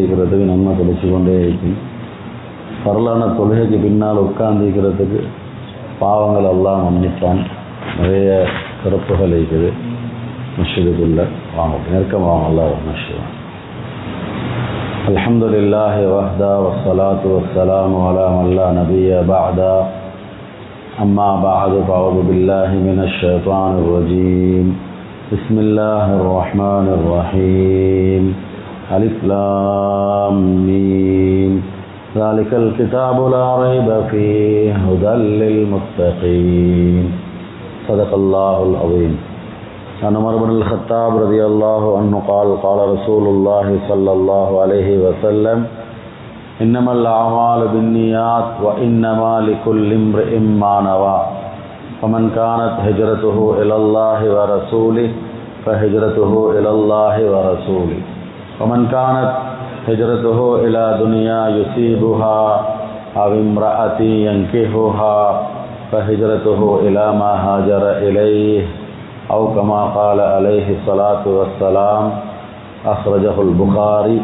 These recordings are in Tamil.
இருக்கிறதுக்கு நன்மை கிடைச்சி கொண்டே இருக்கும். பரலான தொழுகைக்கு பின்னால் உட்கார்ந்துக்கிறதுக்கு பாவங்கள் எல்லாம் மன்னிப்பான். நிறைய சிறப்புகள் இருக்குது. மஸ்ஜிதுக்குள்ள வாங்க, நெருக்கம் வாங்க, எல்லாம் மஸ்ஜித். அல்ஹம்துலில்லாஹி வஹ்தா வஸ்ஸலாத்து வஸ்ஸலாமு அலா மன் லா நபிய்ய பஅதா. அம்மா பஅது ஃபஅஊது பில்லாஹி மினஷ் ஷைத்தானிர் ரஜீம். பிஸ்மில்லாஹிர் ரஹ்மானிர் ரஹீம். அலிஃப் லாம் மீம். ذلك الكتاب لا ريب فيه هدى للمتقين. صدق الله العظيم. عن عمر بن الخطاب رضي الله عنه قال قال رسول الله صلى الله عليه وسلم إنما الأعمال بالنيات وإنما لكل امرئ ما نوى فمن كانت هجرته إلى الله ورسوله فهجرته إلى الله ورسوله ومن كانت هجرته إلى دنيا يصيبها أو امرأة ينكحها فهجرته إلى ما هاجر إليه أو كما قال عليه الصلاة والسلام. أخرجه البخاري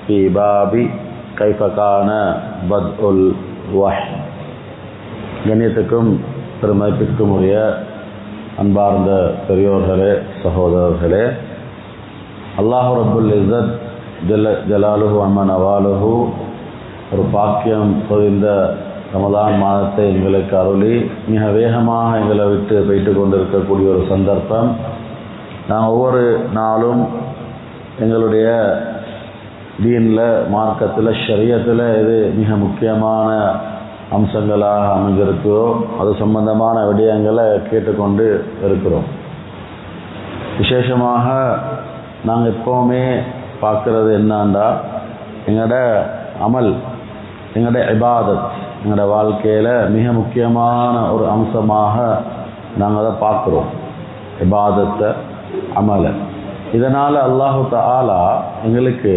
في باب كيف كان بدء الوحي. கண்ணியத்துக்கும் பெருமதிப்பிற்கும் உரிய அன்பார்ந்த பெரியோர்களே, சகோதரர்களே, அல்லாஹ் ரப்புல் இஸ்ஸத் ஜலாலுஹு அம்மன் அவாலுஹு ஒரு பாக்கியம் பொதிந்த ரமலான் மாதத்தை எங்களுக்கு அருளி மிக வேகமாக எங்களை விட்டு போய்ட்டு கொண்டிருக்கக்கூடிய ஒரு சந்தர்ப்பம். நாங்கள் ஒவ்வொரு நாளும் எங்களுடைய தீனில், மார்க்கத்தில், ஷரியத்தில் எது மிக முக்கியமான அம்சங்களாக அமைஞ்சிருக்கோ அது சம்பந்தமான விடயங்களை கேட்டுக்கொண்டு இருக்கிறோம். விசேஷமாக நாங்கள் எப்போவுமே பார்க்குறது என்னாண்டா, எங்களோட அமல், எங்களோட இபாதத், எங்களோட வாழ்க்கையில் மிக முக்கியமான ஒரு அம்சமாக நாங்கள் அதை பார்க்குறோம். இபாதத்தை, அமலை. இதனால் அல்லாஹு தஆலா எங்களுக்கு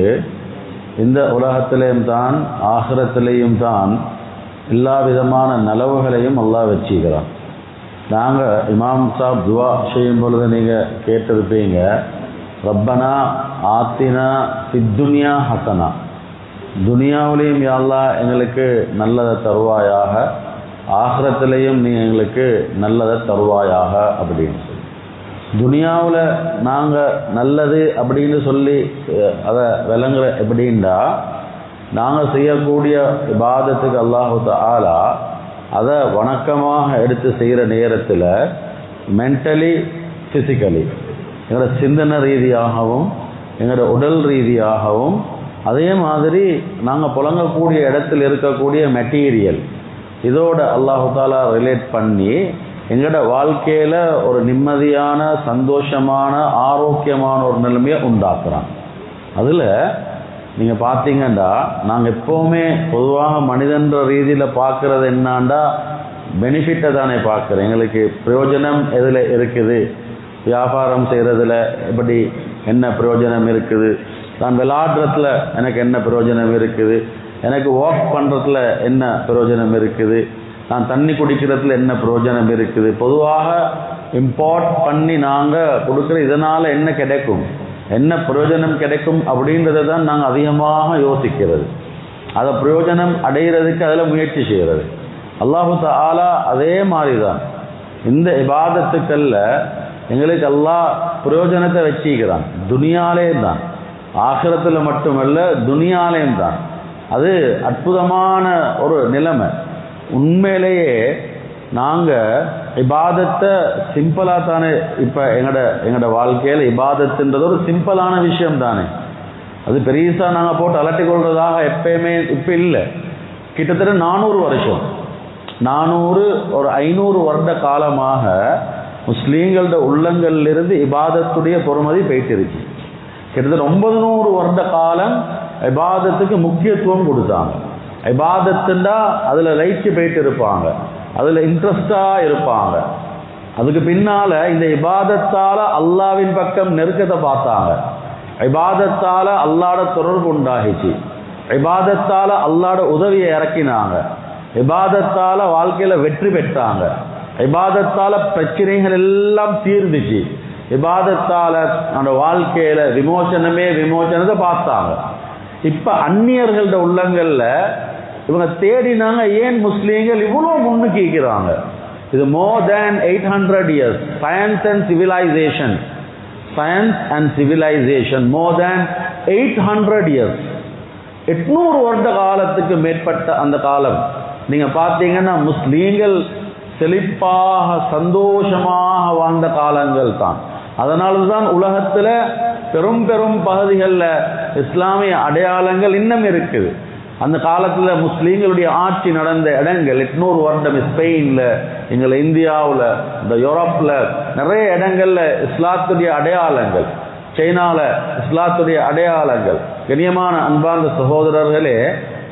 இந்த உலகத்திலேயும் தான் ஆகிரத்திலேயும் தான் எல்லா விதமான நலவுகளையும் அல்லாஹ் வச்சுக்கிறான். நாங்கள் இமாம் சாப் துவா செய்யும் பொழுது நீங்கள் கேட்டிருப்பீங்க, ரப்பனா ஆத்தினா ஃபித்துன்யா ஹசனா, துனியாவிலையும் யா அல்லாஹ் எங்களுக்கு நல்லதை தருவாயாக, ஆகிரத்திலையும் நீ எங்களுக்கு நல்லதை தருவாயாக அப்படின்னு சொல்லி. துனியாவில் நாங்கள் நல்லது அப்படின்னு சொல்லி அதை விளங்குற எப்படின்னா, நாங்கள் செய்யக்கூடிய இபாதத்துக்கு அல்லாஹு தஆலா அதை வணக்கமாக எடுத்து செய்கிற நேரத்தில் மென்டலி, ஃபிசிக்கலி, எங்களோட சிந்தனை ரீதியாகவும் எங்களோட உடல் ரீதியாகவும், அதே மாதிரி நாங்கள் புழங்கக்கூடிய இடத்தில் இருக்கக்கூடிய மெட்டீரியல், இதோட அல்லாஹு தஆலா ரிலேட் பண்ணி எங்களோட வாழ்க்கையில் ஒரு நிம்மதியான, சந்தோஷமான, ஆரோக்கியமான ஒரு நிலைமையை உண்டாக்குறான். அதில் நீங்கள் பார்த்தீங்கன்னா, நாங்கள் எப்போவுமே பொதுவாக மனிதன்ற ரீதியில் பார்க்குறது என்னாண்டா, பெனிஃபிட்டை தானே பார்க்குறோம். எங்களுக்கு பிரயோஜனம் எதில் இருக்குது, வியாபாரம் செய்கிறதுல எப்படி என்ன பிரயோஜனம் இருக்குது, நான் விளையாடுறதுல எனக்கு என்ன பிரயோஜனம் இருக்குது, எனக்கு வாக் பண்ணுறதுல என்ன பிரயோஜனம் இருக்குது, நான் தண்ணி குடிக்கிறதுல என்ன பிரயோஜனம் இருக்குது, பொதுவாக இம்போர்ட் பண்ணி நாங்கள் கொடுக்குற இதனால் என்ன கிடைக்கும், என்ன பிரயோஜனம் கிடைக்கும் அப்படின்றத தான் நாங்கள் அதிகமாக யோசிக்கிறது. அதை பிரயோஜனம் அடைகிறதுக்கு அதில் முயற்சி செய்கிறது. அல்லாஹு தஆலா அதே மாதிரி தான் இந்த இபாதத்துக்கல்ல எங்களுக்கு அல்லாஹ் பிரயோஜனத்தை வச்சிக்கிறான். துனியாலே தான், ஆகிரத்தில் மட்டுமல்ல, துனியாலேயும் தான். அது அற்புதமான ஒரு நிலைமை. உண்மையிலேயே நாங்கள் இபாதத்தை சிம்பிளாக தானே, இப்போ எங்களோட வாழ்க்கையில் இபாதத்துன்றது ஒரு சிம்பிளான விஷயம் தானே. அது பெரியசாக நாங்கள் போட்டு அலட்டி கொள்றதாக எப்பயுமே இப்போ இல்லை. கிட்டத்தட்ட 400 வருஷம், 400 ஒரு 500 வருட காலமாக முஸ்லீம்களோட உள்ளங்களிலிருந்து இபாதத்துடைய பொறுமதி போயிட்டு இருக்கு. கிட்டத்தட்ட 900 வருட காலம் இபாதத்துக்கு முக்கியத்துவம் கொடுத்தாங்க. இபாதத்துண்டா அதில் லைட்டு போயிட்டு இருப்பாங்க, அதில் இன்ட்ரெஸ்டாக இருப்பாங்க. அதுக்கு பின்னால் இந்த இபாதத்தால் அல்லாவின் பக்கம் நெருக்கத்தை பார்த்தாங்க. இபாதத்தால் அல்லாட தொடர்பு உண்டாகிச்சு. இபாதத்தால் அல்லாட உதவியை இறக்கினாங்க. இபாதத்தால் வாழ்க்கையில் வெற்றி பெற்றாங்க. இபாதத்தால் பிரச்சனைகள் எல்லாம் தீர்ந்துச்சு. இபாதத்தால் அந்த வாழ்க்கையில் விமோசனத்தை பார்த்தாங்க. இப்ப அந்நியர்களோட உள்ளங்கள்ல இவங்க தேடினாங்க, ஏன் முஸ்லீம்கள் இவ்வளவு முன்னுக்கு இருக்கிறாங்க. இது more than 800 years science and civilization more than 800 years 800 வருட காலத்துக்கு மேற்பட்ட அந்த காலம் நீங்க பார்த்தீங்கன்னா முஸ்லீம்கள் செழிப்பாக சந்தோஷமாக வாழ்ந்த காலங்கள் தான். அதனால்தான் உலகத்துல பெரும் பெரும் பகுதிகளில் இஸ்லாமிய அடையாளங்கள் இன்னும் இருக்குது. அந்த காலத்துல முஸ்லீம்களுடைய ஆட்சி நடந்த இடங்கள் 800 வருடம் ஸ்பெயின்ல, எங்களை இந்தியாவில், இந்த யூரோப்ல நிறைய இடங்கள்ல இஸ்லாத்துடைய அடையாளங்கள், சைனால இஸ்லாத்துடைய அடையாளங்கள். கண்ணியமான அன்பார்ந்த சகோதரர்களே,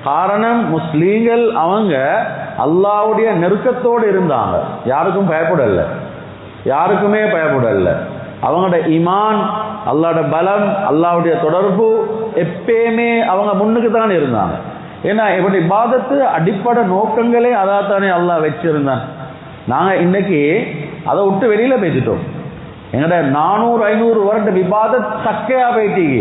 காரணம் முஸ்லீம்கள் அவங்க அல்லாஹ்வுடைய நெருக்கத்தோடு இருந்தாங்க. யாருக்கும் பயப்படல, யாருக்குமே பயப்படல. அவங்களோட ஈமான், அல்லாஹ்வோட பலம், அல்லாஹ்வுடைய தொடர்பு எப்பயுமே அவங்க முன்னுக்கு தான் இருந்தாங்க. ஏன்னா இப்படி இபாதத்து அடிப்படை நோக்கங்களே அதாத்தானே அல்லாஹ் வச்சிருந்தான். நாங்க இன்னைக்கு அதை விட்டு வெளியில பேசிட்டோம். எங்கட 400-500 வருடம் இபாதத் சக்கையா போயிட்டீங்க.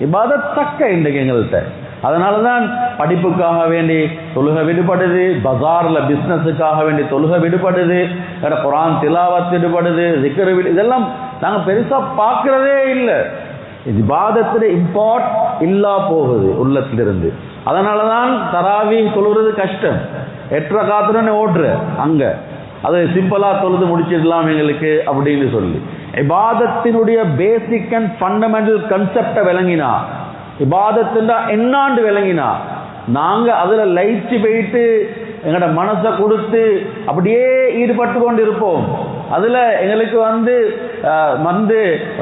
இபாதத் சக்க இன்றைக்கு எங்கள்கிட்ட. அதனாலதான் படிப்புக்காக வேண்டி தொழுகை விடுபடுது, பஜார்ல பிசினஸுக்காக வேண்டி தொழுகை விடுபடுது, குர்ஆன் திலாவத் விடுபடுது, zikr இதெல்லாம் நாங்க பெருசா பார்க்கிறதே இல்லை. இபாதத்துல இம்பார்ட் இல்லா போகுது உள்ளத்திலிருந்து. அதனாலதான் தராவி தொழுறது கஷ்டம். 8 ரகாத்துன்னு ஓடுற அங்க அதை சிம்பிளா தொழுது முடிச்சிடலாம் எங்களுக்கு அப்படின்னு சொல்லி இபாதத்தினுடைய பேசிக் அண்ட் ஃபண்டமெண்டல் கன்செப்டை விளங்கினா, இபாதத்துண்டா என்னாண்டு விளங்கினா, நாங்க அதுல லயிச்சு போயிட்டு எங்களோட மனசை கொடுத்து அப்படியே ஈடுபட்டு கொண்டு இருப்போம். அதுல எங்களுக்கு வந்து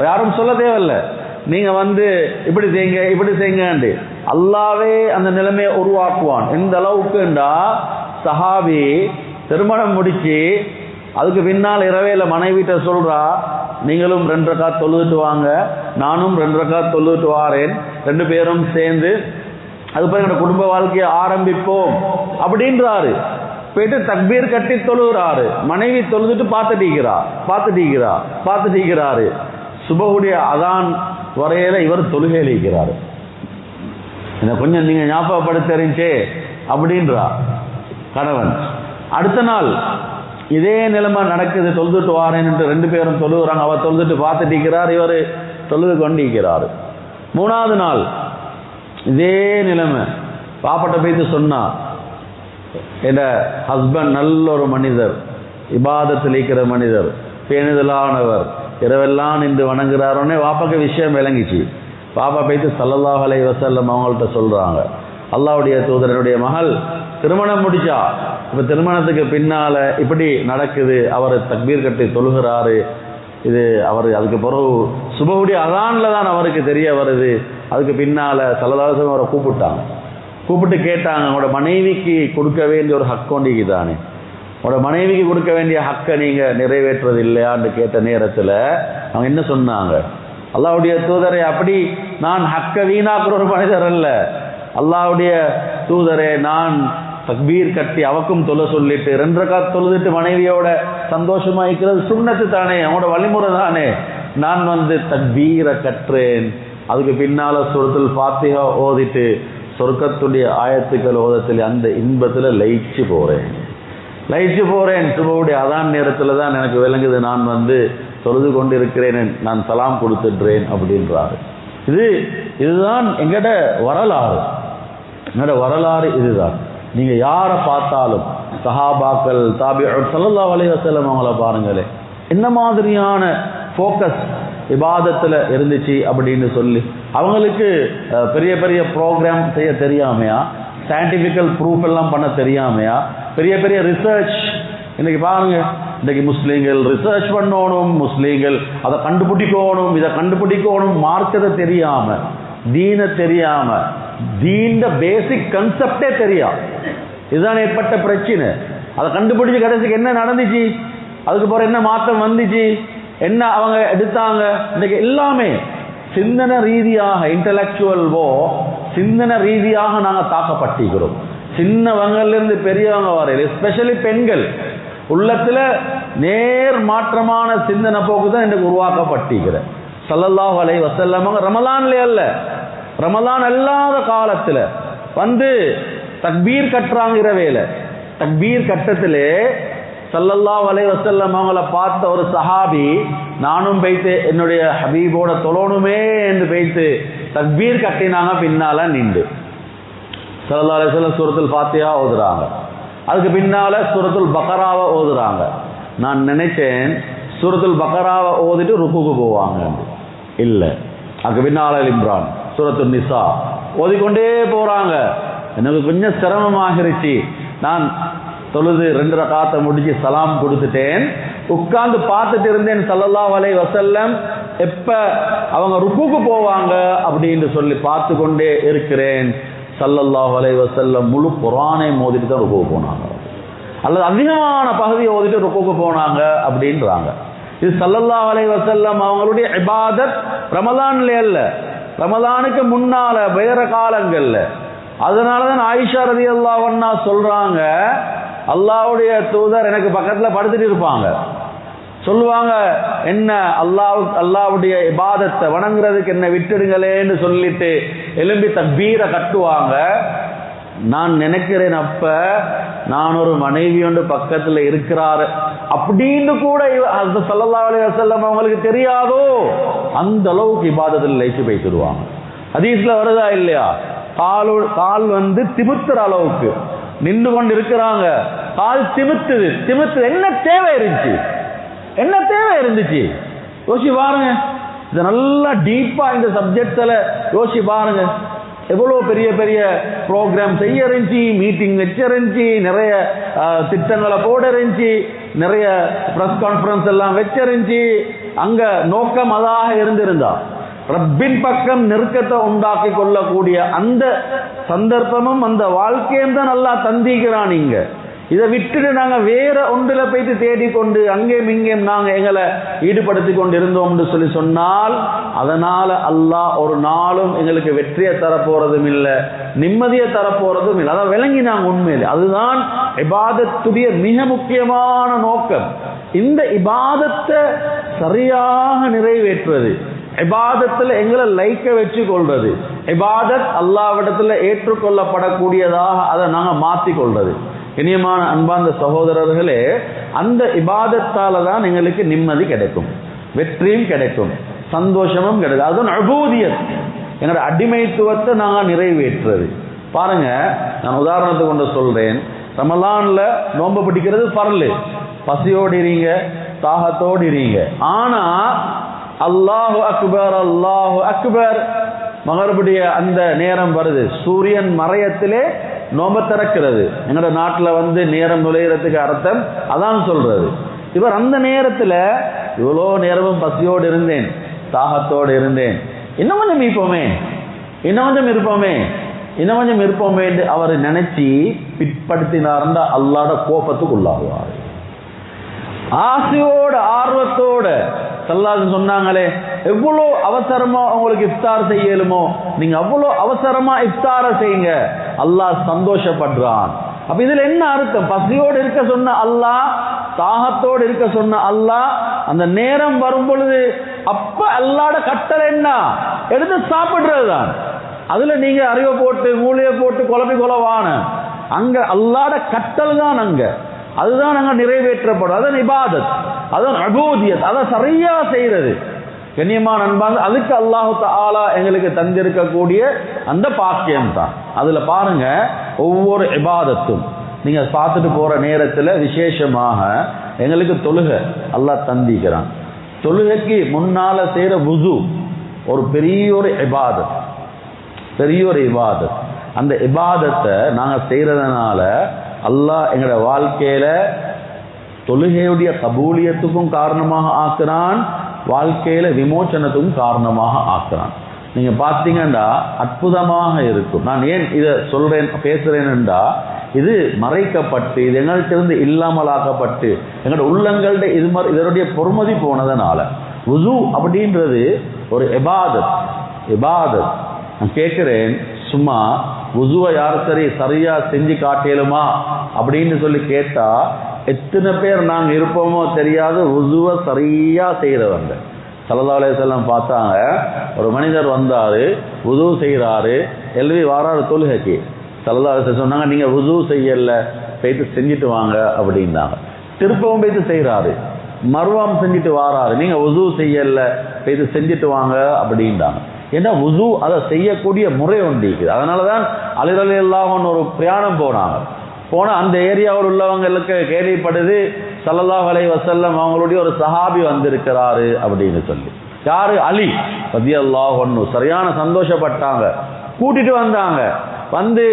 யாரும் சொல்ல தேவையில்லை, நீங்க இப்படி செய்யுங்க இப்படி செய்யுங்க. அல்லாவே அந்த நிலைமையை உருவாக்குவான். எந்த அளவுக்குண்டா, சஹாபி திருமணம் முடிச்சு அதுக்கு பின்னால் இரவேல மனைவிட்ட சொல்றா, நீங்களும் 2 ரக்காத் தொழுதுட்டு வாங்க, நானும் 2 ரக்காத் தொழுதுட்டு வாரேன், 2 பேரும் சேர்ந்து அதுபோல என்னோட குடும்ப வாழ்க்கையை ஆரம்பிப்போம் அப்படின்றாரு. போயிட்டு தக்பீர் கட்டி தொழுகிறாரு. மனைவி தொழுதுட்டு பார்த்துட்டீங்கிறாரு. சுபஹுடைய அதான் வரையில இவர் தொழுகையில் இருக்கிறாரு. கொஞ்சம் நீங்க ஞாபகப்படுத்தறிஞ்சே அப்படின்றா கணவன். அடுத்த நாள் இதே நிலைமை நடக்குது. தொழுதுட்டு வாரேன் என்று 2 பேரும் தொழுகிறாங்க. அவர் தொழுதுட்டு பார்த்துட்டீங்கிறார், இவர் தொழுது கொண்டிருக்கிறாரு. 3வது நாள் இதே நிலைமை. பாப்பட்ட போய்த்து சொன்னா, என் ஹஸ்பண்ட் நல்ல ஒரு மனிதர், இபாதத்தில் இருக்கிற மனிதர், பேணுதலானவர், இரவெல்லாம் நின்று வணங்குறாரோன்னே வாப்பாக்கு விஷயம் விளங்கிச்சு. பாப்பா போய்த்து ஸல்லல்லாஹு அலைஹி வஸல்லம் அவங்கள்ட்ட சொல்றாங்க, அல்லாஹ்வுடைய தூதரனுடைய மகள் திருமணம் முடிச்சா, இப்ப திருமணத்துக்கு பின்னால இப்படி நடக்குது, அவர் தக்பீர் கட்டி தொழுகிறாரு, இது அவர் அதுக்கு பிறகு சுபஹுடைய அதான்ல தான் அவருக்கு தெரிய வருது. அதுக்கு பின்னால ஸல்லல்லாஹு அலைஹி வஸல்லம் அவரை கூப்பிட்டு கேட்டாங்க, உங்களோட மனைவிக்கு கொடுக்க வேண்டிய ஒரு ஹக் கொண்டிக்குதானே, உங்களோட மனைவிக்கு கொடுக்க வேண்டிய ஹக்கை நீங்க நிறைவேற்றுறது இல்லையான்னு கேட்ட நேரத்துல அவங்க என்ன சொன்னாங்க, அல்லாஹ்வுடைய தூதரே, அப்படி நான் ஹக்க வீணாக்குற ஒரு மனிதர் அல்ல. அல்லாஹ்வுடைய தூதரே, நான் தக்பீர் கட்டி அவக்கும் தொழ சொல்லிட்டு 2 ரக்காத் தொழுதுட்டு மனைவியோட சந்தோஷமா இருக்கிறது சுன்னத்து தானே, அவங்களோட வழிமுறை தானே. நான் தக்பீரை கற்றேன், அதுக்கு பின்னால சூரத்துல் ஃபாத்திஹா ஓதிட்டு சொர்க்கத்துடைய ஆயத்துக்கள் ஓதத்தில் அந்த இன்பத்துல லயிச்சு போறேன். சுபஹுடைய அதான் நேரத்துல தான் எனக்கு விளங்குது, நான் தொழுது கொண்டிருக்கிறேன், நான் சலாம் கொடுத்துடுறேன் அப்படின்றாரு. இதுதான் எங்கட வரலாறு. இதுதான். நீங்க யாரை பார்த்தாலும் சஹாபாக்கள், தாபிஊன், ஸல்லல்லாஹு அலைஹி வஸல்லம் அவங்கள பாருங்களே, என்ன மாதிரியான ஃபோக்கஸ் இபாதத்துல இருந்துச்சு அப்படின்னு சொல்லி. அவங்களுக்கு பெரிய பெரிய ப்ரோக்ராம் செய்ய தெரியாமையா, சயின்டிபிக்கல் ப்ரூஃப் எல்லாம் பண்ண தெரியாமையா, பெரிய பெரிய ரிசர்ச். இன்னைக்கு பாருங்க, இன்னைக்கு முஸ்லீம்கள் ரிசர்ச் பண்ணணும், முஸ்லீம்கள் அதை கண்டுபிடிக்கணும், இதை கண்டுபிடிக்கணும், மார்க்கத்தை தெரியாம, தீனை தெரியாம, தீண்ட பேசிக் கன்செப்டே தெரியா. இதுதான் ஏற்பட்ட பிரச்சனை. அதை கண்டுபிடிச்சு கடைசிக்கு என்ன நடந்துச்சு, அதுக்கு பிறகு என்ன மாற்றம் வந்துச்சு, என்ன அவங்க எடுத்தாங்க. இன்னைக்கு எல்லாமே சிந்தனை ரீதியாக, இன்டலெக்சுவல் சிந்தனை ரீதியாக நாங்கள் தாக்கப்பட்டிருக்கிறோம். சின்னவங்கள்ல இருந்து பெரியவங்க வரையில், எஸ்பெஷலி பெண்கள் உள்ளத்துல நேர் மாற்றமான சிந்தனை போக்கு தான் இன்றைக்கு உருவாக்கப்பட்டிருக்கிற. ஸல்லல்லாஹு அலைஹி வஸல்லம் ரமலான்ல அல்ல, ரமலான் அல்லாத காலத்துல வந்து தக்பீர் கட்டுறாங்கிற வேலை. தக்பீர் கட்டத்திலே ஸல்லல்லாஹு அலைஹி வஸல்லம் அவங்கள பார்த்த ஒரு சஹாபி, நானும் போய்த்து என்னுடைய ஹபீபோட தொழணுமே என்று போய்த்து தக்பீர் கட்டினாங்க. பின்னால நின்று ஸல்லல்லாஹு அலைஹி வஸல்லம் சூரத்துல் ஃபாத்திஹா ஓதுறாங்க. அதுக்கு பின்னால சூரத்துல் பக்ராவை ஓதுறாங்க. நான் நினைச்சேன் சூரத்துல் பக்ராவை ஓதிட்டு ருக்குக்கு போவாங்க. இல்லை, அதுக்கு பின்னால இம்ரான், சூரத்துல் நிசா ஓதிக்கொண்டே போறாங்க. எனக்கு கொஞ்சம் சிரமமாகிருச்சு. நான் தொழுது 2 ரகாத்தை முடிச்சு சலாம் கொடுத்துட்டேன். உட்கார்ந்து பார்த்துட்டு இருந்தேன் ஸல்லல்லாஹு அலைஹி வஸல்லம் எப்ப அவங்க ருக்குக்கு போவாங்க அப்படின்னு சொல்லி பார்த்து கொண்டே இருக்கிறேன். ஸல்லல்லாஹு அலைஹி வஸல்லம் முழு குர்ஆனை ஓதிட்டு தான் ருக்குக்கு போனாங்க, அல்லது அதிகமான பகுதியை ஓதிட்டு ருக்குக்கு போனாங்க அப்படின்றாங்க. இது ஸல்லல்லாஹு அலைஹி வஸல்லம் அவங்களுடைய இபாதத் ரமலான்ல அல்ல, ரமலானுக்கு முன்னால வேற காலங்கள்ல. அதனாலதான் ஆயிஷா ரலியல்லாஹு அன்ஹா சொல்றாங்க, அல்லாஹ்வுடைய தூதர் எனக்கு பக்கத்துல படுத்துட்டு இருப்பாங்க. சொல்லுவாங்க, என்ன அல்லாஹ்வுடைய இபாதத்தை வணங்குறதுக்கு என்ன விட்டுடுங்களேன்னு சொல்லிட்டு எலும்பி தக்பீரை கட்டுவாங்க. நான் நினைக்கிறேன், அப்ப நான் ஒரு மனைவி ஒன்று பக்கத்துல இருக்கிறாரு அப்படின்னு கூட ஸல்லல்லாஹு அலைஹி வஸல்லம் அவங்களுக்கு தெரியாதோ, அந்த அளவுக்கு இபாதத்தில் லைச்சு போய்த்துடுவாங்க. ஹதீஸ்ல வருதா இல்லையா, கால் வந்து திமித்துற அளவுக்கு நின்று கொண்டு இருக்கிறாங்க. கால் திமித்துது. என்ன தேவை இருந்துச்சு, என்ன தேவை இருந்துச்சு யோசி பாருங்க. இதை நல்லா டீப்பா இந்த சப்ஜெக்ட்ல யோசி பாருங்க. எவ்வளோ பெரிய பெரிய ப்ரோக்ராம் செய்ய இருந்துச்சு, மீட்டிங் வச்சிருந்துச்சு, நிறைய திட்டங்களை போட இருந்துச்சு, நிறைய பிரஸ் கான்ஃபரன்ஸ் எல்லாம் வச்சிருந்துச்சு. அங்க நோக்கம் அதாக இருந்திருந்தா ரப்பின் பக்கம் நெருக்கத்தை உண்டாக்கி கொள்ளக்கூடிய அந்த சந்தர்ப்பமும் அந்த வாழ்க்கையும் தான் நல்லா தந்திக்கிறான். இங்க இதை விட்டுட்டு நாங்க வேற ஒன்றுல போயிட்டு தேடிக்கொண்டு அங்கேயும் இங்கேயும் நாங்க எங்களை ஈடுபடுத்தி கொண்டு இருந்தோம் சொல்லி சொன்னால், அதனால அல்லாஹ் ஒரு நாளும் எங்களுக்கு வெற்றியை தரப்போறதும் இல்லை, நிம்மதியை தரப்போறதும் இல்லை. அதான் விளங்கி நாங்க உண்மையிலே அதுதான் இபாதத்துடைய மிக முக்கியமான நோக்கம். இந்த இபாதத்தை சரியாக நிறைவேற்றுவது, இபாதத்துல எங்களை லைக்க வச்சு கொள்றது, இபாதத் அல்லாஹ்விடத்துல ஏற்றுக்கொள்ளப்படக்கூடியதாக அதை நாங்க மாத்தி கொள்றது. இனியமான அன்பார்ந்த சகோதரர்களே, அந்த இபாதத்தால தான் எங்களுக்கு நிம்மதி கிடைக்கும், வெற்றியும் கிடைக்கும், சந்தோஷமும் கிடைக்கும். அதுதான் உபூதியத், எங்களோட அடிமைத்துவத்தை நாங்க நிறைவேற்றுறது. பாருங்க, நான் உதாரணத்துக்கு கொண்டு சொல்றேன். ரமலான்ல நோன்பு பிடிக்கிறது பரலு, பசியோடு இருங்க, தாகத்தோடு இருங்க. ஆனா அல்லாஹு அக்பர் அல்லாஹு அக்பர் மகரிபுடைய அந்த நேரம் வருது, சூரியன் மறையத்திலே நோம்ப திறக்கிறது. எங்களோட நாட்டுல வந்து நேரம் நுழைகிறதுக்கு அர்த்தம் அதான் சொல்றது. இவர் அந்த நேரத்துல இவ்வளோ நேரமும் பசியோடு இருந்தேன், தாகத்தோடு இருந்தேன், இன்னும் கொஞ்சம் இருப்போமே, இன்னும் கொஞ்சம் இருப்போமே, இன்னும் கொஞ்சம் இருப்போமே என்று அவர் நினைச்சு பிற்படுத்தினார்ந்தா அல்லாஹ்வோட கோபத்துக்கு உள்ளாகுவார். ஆசையோட ஆர்வத்தோட ஸல்லல்லாஹு சொன்னாங்களே, எவ்வளோ அவசரமா உங்களுக்கு இஃப்தார் செய்யலுமோ நீங்க அவ்வளோ அவசரமா இஃப்தார செய்யுங்க, அல்லாஹ் சந்தோஷப்படுறான். அப்ப இதுல என்ன அர்த்தம்? பசியோடு இருக்க சொன்ன அல்லாஹ், தாகத்தோடு இருக்க சொன்ன அல்லாஹ், அந்த நேரம் வரும் பொழுது அப்ப அல்லாஹ்வோட கட்டளை என்ன? எடுத்து சாப்பிடுறது தான். அதுல நீங்க அறிவை போட்டு மூளையை போட்டு குழப்பி கொலவான, அங்க அல்லாஹ்வோட கட்டளை தான். அங்க அதுதான் அங்க நிறைவேற்றப்படும். அதான் இபாதத், அதான் உபூதியத், அதை சரியா செய்யறது. கண்ணியமான அன்பாங்க, அதுக்கு அல்லாஹு தஆலா எங்களுக்கு தந்திருக்கக்கூடிய அந்த பாக்கியம் தான். அதுல பாருங்க, ஒவ்வொரு இபாதத்தும் நீங்க பார்த்துட்டு போற நேரத்துல விசேஷமாக எங்களுக்கு தொழுகை அல்லாஹ் தந்திக்கிறான். தொழுகைக்கு முன்னால செய்யற வுது ஒரு பெரிய ஒரு இபாதத், பெரிய ஒரு இபாதத். அந்த இபாதத்தை நாங்க செய்யறதுனால அல்லாஹ் எங்களோட வாழ்க்கையில தொழுகையுடைய கபூலியத்துக்கும் காரணமாக ஆக்குறான், வாழ்க்கையில விமோச்சனத்துக்கும் காரணமாக ஆக்குறான். நீங்க பார்த்தீங்கன்னா அற்புதமாக இருக்கும். நான் ஏன் இதை சொல்றேன் பேசுறேன்டா, இது மறைக்கப்பட்டு இது எங்கள்கிட்ட இல்லாமலாக்கப்பட்டு எங்களோட உள்ளங்கள்ட இதனுடைய பொறுமதி போனதுனால. வுது அப்படின்றது ஒரு இபாதத். இபாதத் நான் கேட்கிறேன், சும்மா வுதுவை யார் சரியா செஞ்சு காட்டலுமா அப்படின்னு சொல்லி கேட்டா எத்தனை பேர் நாங்க இருப்போமோ தெரியாது வுதுவை சரியா செய்யறவங்க. ஸல்லல்லாஹு அலைஹி வஸல்லம் பார்த்தாங்க, ஒரு மனிதர் வந்தாரு, வுது செய்கிறாரு, எழுதி வாராரு தொழுகைக்கு. ஸல்லல்லாஹு அலைஹி வஸல்லம் சொன்னாங்க, நீங்க வுது செய்யல, போயிட்டு செஞ்சுட்டு வாங்க அப்படின்னாங்க. திருப்பவும் போயிட்டு செய்கிறாரு, மறுவாம் செஞ்சுட்டு வாராரு, நீங்க வுது செய்யல, போயிட்டு செஞ்சுட்டு வாங்க அப்படின்றாங்க. ஏன்னா வுது அதை செய்யக்கூடிய முறை ஒன்று இருக்குது. அதனாலதான் அலி ரலியல்லாஹு அன்ஹு ஒரு பிரயாணம் போனாங்க. போன அந்த ஏரியாவில் உள்ளவங்களுக்கு கேள்விப்படுது, ஸல்லல்லாஹு அலைஹி வஸல்லம் அவங்களுடைய ஒரு சஹாபி வந்திருக்கிறாரு அப்படின்னு சொல்லி. யாரு? அலி ரலியல்லாஹு அன்ஹு. சரியான சந்தோஷப்பட்டாங்க, கூட்டிட்டு வந்தாங்க. வந்து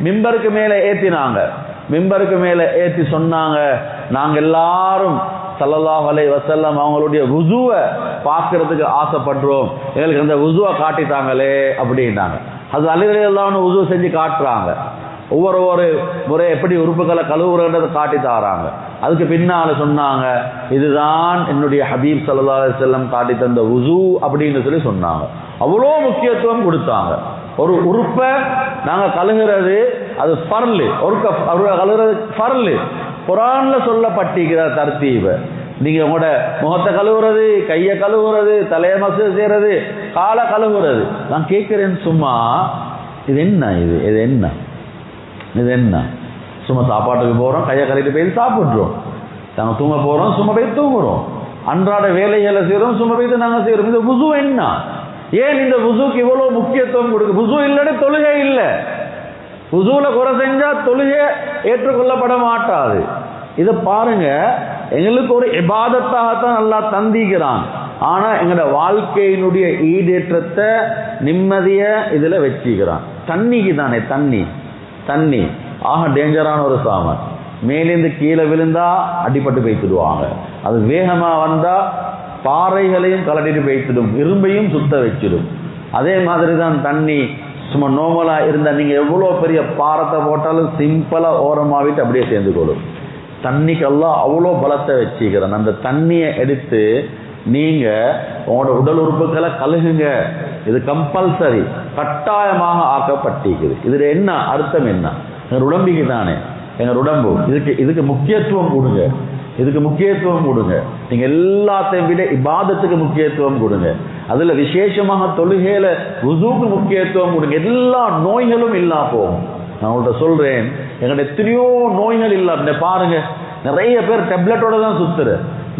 மிம்பருக்கு மேல ஏத்தினாங்க. மிம்பருக்கு மேல ஏத்தி சொன்னாங்க, நாங்க எல்லாரும் ஸல்லல்லாஹு அலைஹி வஸல்லம் அவங்களுடைய வுதுவை பார்க்கறதுக்கு ஆசைப்படுறோம், எங்களுக்கு அந்த வுதுவை காட்டித்தாங்களே அப்படின்னாங்க. அது அலி ரலியல்லாஹு அன்ஹு வுது செஞ்சு காட்டுறாங்க. ஒவ்வொரு முறை எப்படி உறுப்புகளை கழுவுறதை காட்டி தாராங்க. அதுக்கு பின்னால சொன்னாங்க, இதுதான் என்னுடைய ஹபீப் ஸல்லல்லாஹு அலைஹி வஸல்லம் காட்டி தந்த வுது அப்படின்னு சொல்லி சொன்னாங்க. அவ்வளோ முக்கியத்துவம் கொடுத்தாங்க. ஒரு உறுப்பை நாங்க கழுகுறது அது ஃபர்லு, கழுகுறது ஃபர்லு. குர்ஆன்ல சொல்லப்பட்டிருக்கிற தர்த்தீப நீங்க உங்களோட முகத்தை கழுவுறது, கையை கழுவுறது, தலையை மசூஜ் செய்யறது, காலை கழுவுறது. நான் கேட்கிறேன், சும்மா இது என்ன? இது என்ன? இது என்ன? சும்மா சாப்பாட்டுக்கு போறோம், கையை கழுவிட்டு போய் சாப்பிட்றோம். நாங்க தூங்க போறோம், சும்மா போய் தூங்குறோம். அன்றாட வேலைகளை செய்யறோம், சும்மா போய் நாங்க செய்யறோம். இந்த வுது என்ன? ஏன் இந்த வுதுக்கு இவ்வளவு முக்கியத்துவம் கொடுக்கு? வுது இல்லைன்னு தொழுகை இல்லை. வுதுல குறை செஞ்சா தொழுகை ஏற்றுக்கொள்ளப்பட மாட்டாது. இதை பாருங்க, எங்களுக்கு ஒரு இபாதத்தாகத்தான் அல்லாஹ் தந்திக்கிறான். ஆனா எங்களோட வாழ்க்கையினுடைய ஈடேற்றத்தை, நிம்மதிய இதுல வச்சுக்கிறான். தண்ணிக்கு தானே, தண்ணி ஆக டேஞ்சரான ஒரு சாமான். மேலேந்து கீழே விழுந்தா அடிபட்டு போய்த்துடுவாங்க. அது வேகமா வந்தா பாறைகளையும் கலட்டிட்டு போய்த்திடும், இரும்பையும் சுத்த வச்சிடும். அதே மாதிரி தான் தண்ணி. சும்மா நோமலா இருந்தா நீங்க எவ்வளவு பெரிய பாரத்தை போட்டாலும் சிம்பிளா ஓரமாவிட்டு அப்படியே சேர்ந்து கொள்ளும். தண்ணிக்கெல்லாம் அவ்வளோ பலத்தை வச்சுக்கிறேன். அந்த தண்ணியை எடுத்து நீங்க உங்களோட உடல் உறுப்புகளை கழுகுங்க. இது கம்பல்சரி, கட்டாயமாக ஆக்கப்பட்டிருக்குது. இதுல என்ன அர்த்தம்? என்ன? எங்க உடம்புக்கு தானே, எங்க உடம்பு இதுக்கு முக்கியத்துவம் கொடுங்க. இதுக்கு முக்கியத்துவம் கொடுங்க. நீங்க எல்லாத்தையும் விட இபாதத்துக்கு முக்கியத்துவம் கொடுங்க. அதுல விசேஷமாக தொழுகையில வுதுக்கு முக்கியத்துவம் கொடுங்க. எல்லா நோய்களும் இல்லா போகும். நான் உங்கள்கிட்ட சொல்றேன், எங்கள்ட்ட எத்தனையோ நோய்கள் இல்ல. பாருங்க, நிறைய பேர் டேப்லெட்டோட தான் சுத்துற.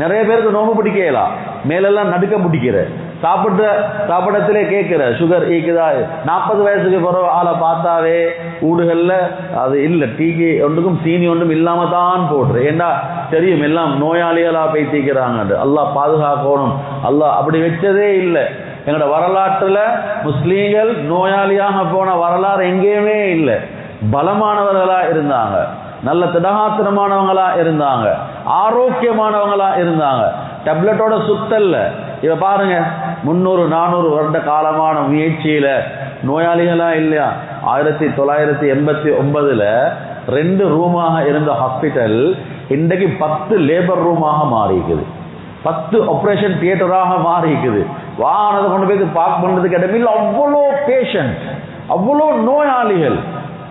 நிறைய பேருக்கு நோம்பு பிடிக்கலாம், மேலெல்லாம் நடுக்க பிடிக்கிற, சாப்பிடத்திலே கேட்கிற சுகர் ஈக்குதா. 40 வயசுக்கு பிறகு ஆளை பார்த்தாவே ஊடுகள்ல அது இல்லை, டீக்கு ஒன்றுக்கும் சீனி ஒன்றும் இல்லாம தான் போடுற. ஏண்டா தெரியும், எல்லாம் நோயாளிகளா போய் தீக்கிறாங்க. அல்லாஹ் பாதுகாக்கணும். அல்லாஹ் அப்படி வச்சதே இல்லை. எங்களோட வரலாற்றுல முஸ்லீம்கள் நோயாளியாக போன வரலாறு எங்கேயுமே இல்லை. பலமானவர்களா இருந்தாங்க, நல்ல திடகாத்திரமானவங்களா இருந்தாங்க, ஆரோக்கியமானவங்களா இருந்தாங்க. டேப்லெட்டோட சுத்தல்ல. இவ பாருங்க, 300-400 வருட காலமான முயற்சியில நோயாளிகளா இல்லையா? 1989 2 ரூமாக இருந்த ஹாஸ்பிட்டல் இன்றைக்கு 10 லேபர் ரூமாக மாறிக்குது, 10 ஆபரேஷன் தியேட்டராக மாறிக்குது. வாகனத்தை கொண்டு போய் பார்க் பண்றதுக்கு இடமில்ல. அவ்வளோ பேஷண்ட், அவ்வளோ நோயாளிகள்.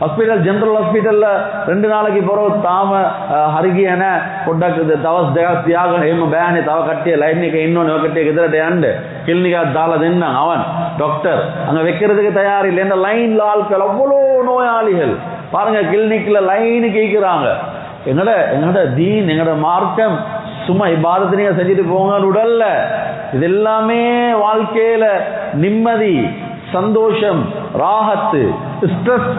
ஹாஸ்பிட்டல், ஜெனரல் ஹாஸ்பிட்டல்ல 2 நாளைக்கு பிறகு தாம ಹರಿಗೆಯನ ಕೊಡ್ಡಾಕದ ತವಸ್ ತ್ಯಾಗ ಹೇಮ ಬ್ಯಾನೆ ತವ ಕಟ್ಟಿಯ ಲೈನ್ಗೆ ಇನ್ನೊಂದು ಕಟ್ಟಿಯ ಎದುರಟೆ ಅಂಡೆ கிளினிக்கா தாளதுன்ன அவன் டாக்டர் அங்க வைக்கிறதுக்கு தயார் இல்லை. இந்த லைன்ல ஆட்கள் அவ்வளோ நோயாளிகள் பாருங்க, கிளினிக்ல லைனு கேட்கிறாங்க. எங்கட தீன், எங்கட மார்க்கம் சும்மா இபாதத்தை நீங்க செஞ்சுட்டு போங்க உடல்ல. இது எல்லாமே வாழ்க்கையில நிம்மதி, சந்தோஷம், ராகத்து, ஸ்ட்ரெஸ்,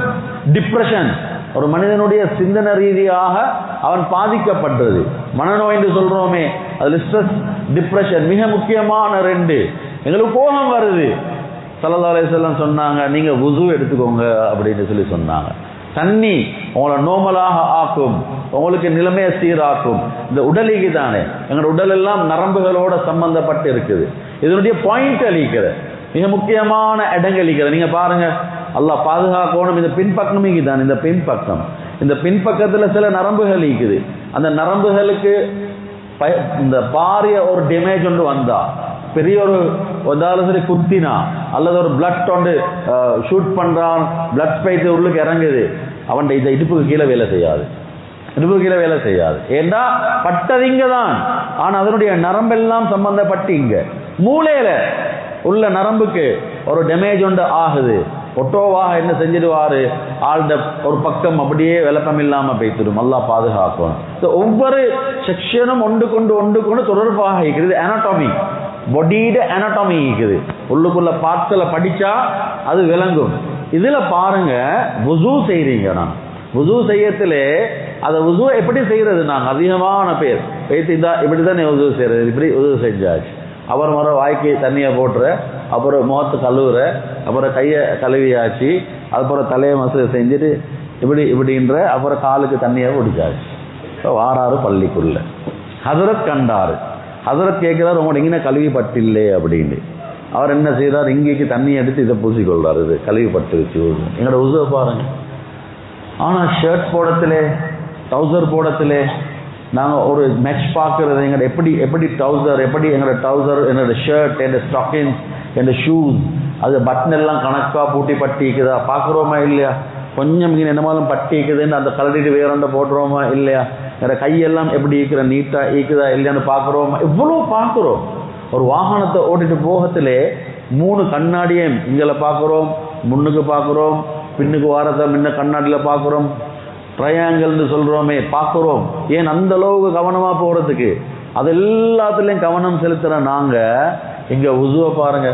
டிப்ரெஷன். ஒரு மனிதனுடைய சிந்தனை ரீதியாக அவன் பாதிக்கப்பட்டது. மனநோய் என்று சொல்றோமே, அதுல ஸ்ட்ரெஸ், டிப்ரெஷன் மிக முக்கியமான 2. எங்களுக்கு கோபம் வருது. ஸல்லல்லாஹு அலைஹி வஸல்லம் சொன்னாங்க, நீங்க வுது எடுத்துக்கோங்க அப்படின்னு சொல்லி சொன்னாங்க. தண்ணி உங்களை நோமலாக ஆக்கும், உங்களுக்கு நிலைமையை சீராக்கும். இந்த உடலுக்கு தானே, எங்களோட உடல் எல்லாம் நரம்புகளோட சம்பந்தப்பட்டு இருக்குது. இதனுடைய பாயிண்ட் அளிக்கிற மிக முக்கியமான இடங்கள் இருக்கிற. நீங்க பாருங்க, அல்லாஹ் பாதுகாக்கணும். இந்த பின்பக்கம் தான், இந்த பின்பக்கத்துல சில நரம்புகள் இருக்குது. அந்த நரம்புகளுக்கு இந்த பாரிய ஒரு டேமேஜ் ஒன்று வந்தா, பெரிய ஒரு சரி குத்தினா அல்லது ஒரு பிளட் ஒன்று ஷூட் பண்றான், பிளட் பைத்து உள்ளுக்கு இறங்குது, அவன் இந்த இடுப்புக்கு கீழே வேலை செய்யாது. ஏன்னா பட்டது இங்க தான், ஆனா அதனுடைய நரம்பெல்லாம் சம்பந்தப்பட்டு இங்க மூளையில உள்ள நரம்புக்கு ஒரு டேமேஜ் ஒன்று ஆகுது. ஒட்டோவாக என்ன செஞ்சிடுவாரு, ஆள்ட ஒரு பக்கம் அப்படியே விளப்பம் இல்லாம போய்த்திடும். நல்லா பாதுகாக்கணும். ஒவ்வொரு செக்ஷனும் ஒன்று கொண்டு தொடர்பாக இருக்கிறது. அனாட்டமி, பாடியோட அனாட்டமி இருக்குது. உள்ளுக்குள்ள பார்ட்ஸ்ல படிச்சா அது விளங்கும். இதுல பாருங்க, வுசூ செய்றீங்க. நான் வுசூ செய்யத்திலே அதை வுசூ எப்படி செய்யறது, நாங்கள் அதிகமான பேர் இப்படிதான் வுசூ செய்யறது. இப்படி வுசூ செஞ்சாச்சு, அப்புறம் முறை வாய்க்கு தண்ணியை போட்டுற, அப்புறம் முகத்து கழுவுற, அப்புறம் கையை கழுவியாச்சு, அதுக்கப்புறம் தலையை மசூ செஞ்சுட்டு இப்படின்ற, அப்புறம் காலுக்கு தண்ணியை பிடிச்சாச்சு. இப்போ வாராரு பள்ளிக்குள்ள. ஹசரத் கண்டாரு. ஹசரத் கேட்கிறார், உங்களோட எங்கே கழுவி பட்டில்லே அப்படின்னு. அவர் என்ன செய்யறார், இங்கேக்கு தண்ணி எடுத்து இதை பூசிக்கொள்றாரு. இது கழுவி பட்டு வச்சு எங்களோட உசுவை பாருங்க. ஆனால் ஷர்ட் போடத்திலே, ட்ரௌசர் போடத்திலே நாங்கள் ஒரு மேட்ச் பார்க்கறது. எங்களோட எப்படி ட்ரௌசர், எப்படி எங்களோட ட்ரௌசர், என்னோட ஷர்ட், என்னோட ஸ்டாக்கிங்ஸ், என்னோட ஷூஸ், அது பட்டன் எல்லாம் கணக்காக பூட்டி பட்டிக்குதா பார்க்குறோமா இல்லையா? கொஞ்சம் இங்கே என்னமாலும் பட்டிக்குதுன்னு அந்த கலட்டிட்டு வேறண்ட போட்டுருவோமா இல்லையா? என்னோட கையெல்லாம் எப்படி ஈக்கிற நீட்டாக ஈக்குதா இல்லையான்னு பார்க்குறோமா? இவ்வளோ பார்க்குறோம். ஒரு வாகனத்தை ஓட்டிட்டு போகத்திலே 3 கண்ணாடியும் இங்கே பார்க்குறோம், முன்னுக்கு பார்க்குறோம், பின்னுக்கு வாரத்தை முன்ன கண்ணாடியில் பார்க்குறோம், ட்ரையாங்கிள்னு சொல்கிறோமே பார்க்குறோம். ஏன் அந்த அளவுக்கு கவனமாக போகிறதுக்கு? அது எல்லாத்துலேயும் கவனம் செலுத்துகிற நாங்கள் இங்கே உசுவை பாருங்க,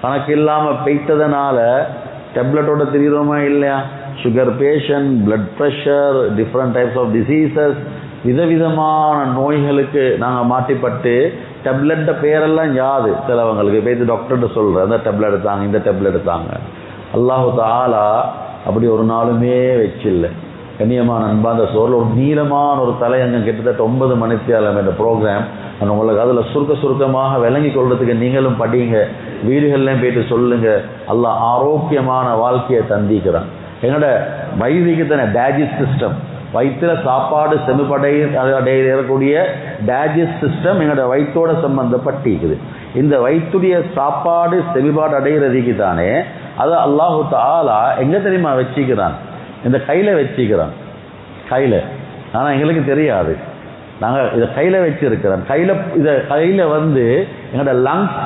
கணக்கு இல்லாமல் பெய்த்ததுனால டேப்லெட்டோட தெரியுறோமா இல்லையா? Sugar patient, blood pressure, different types of diseases, விதவிதமான நோய்களுக்கு நாங்கள் மாட்டிப்பட்டு டேப்லெட்ட பேரெல்லாம் யாது சிலவங்களுக்கு பேசி டாக்டர்கிட்ட சொல்கிறேன், அந்த டேப்லெட் எடுத்தாங்க, இந்த டேப்லெட் எடுத்தாங்க. அல்லாஹு தஆலா அப்படி ஒரு நாளுமே வச்சில்லை. கண்ணியமான அன்பா, அந்த சோரில் ஒரு நீளமான ஒரு தலையங்கம் கிட்டத்தட்ட 9 மணித்தியாலம் என்ற ப்ரோக்ராம். நான் உங்களுக்கு அதில் சுருக்கமாக விளங்கி கொள்றதுக்கு நீங்களும் படிங்க, வீடுகள்லையும் போயிட்டு சொல்லுங்க. அல்லாஹ் ஆரோக்கியமான வாழ்க்கையை தந்திக்கிறான். எங்களோட வயிறுக்கு தானே டைஜஸ்ட் சிஸ்டம், வயிற்றுல சாப்பாடு செமிப்படையக்கூடிய டைஜஸ்ட் சிஸ்டம் எங்களோட வயிற்றோட சம்பந்தப்பட்டிருக்குது. இந்த வயிற்றுடைய சாப்பாடு செமிபாடு அடைகிறதுக்கு தானே அதை அல்லாஹு தஆலா எங்க தெரியுமா வச்சுக்கிறான்? இந்த கையில வச்சுக்கிறான், கையில. ஆனால் எங்களுக்கு தெரியாது, நாங்கள் இதை கையில வச்சிருக்கிறோம். கையில வந்து எங்களோட லங்ஸ்,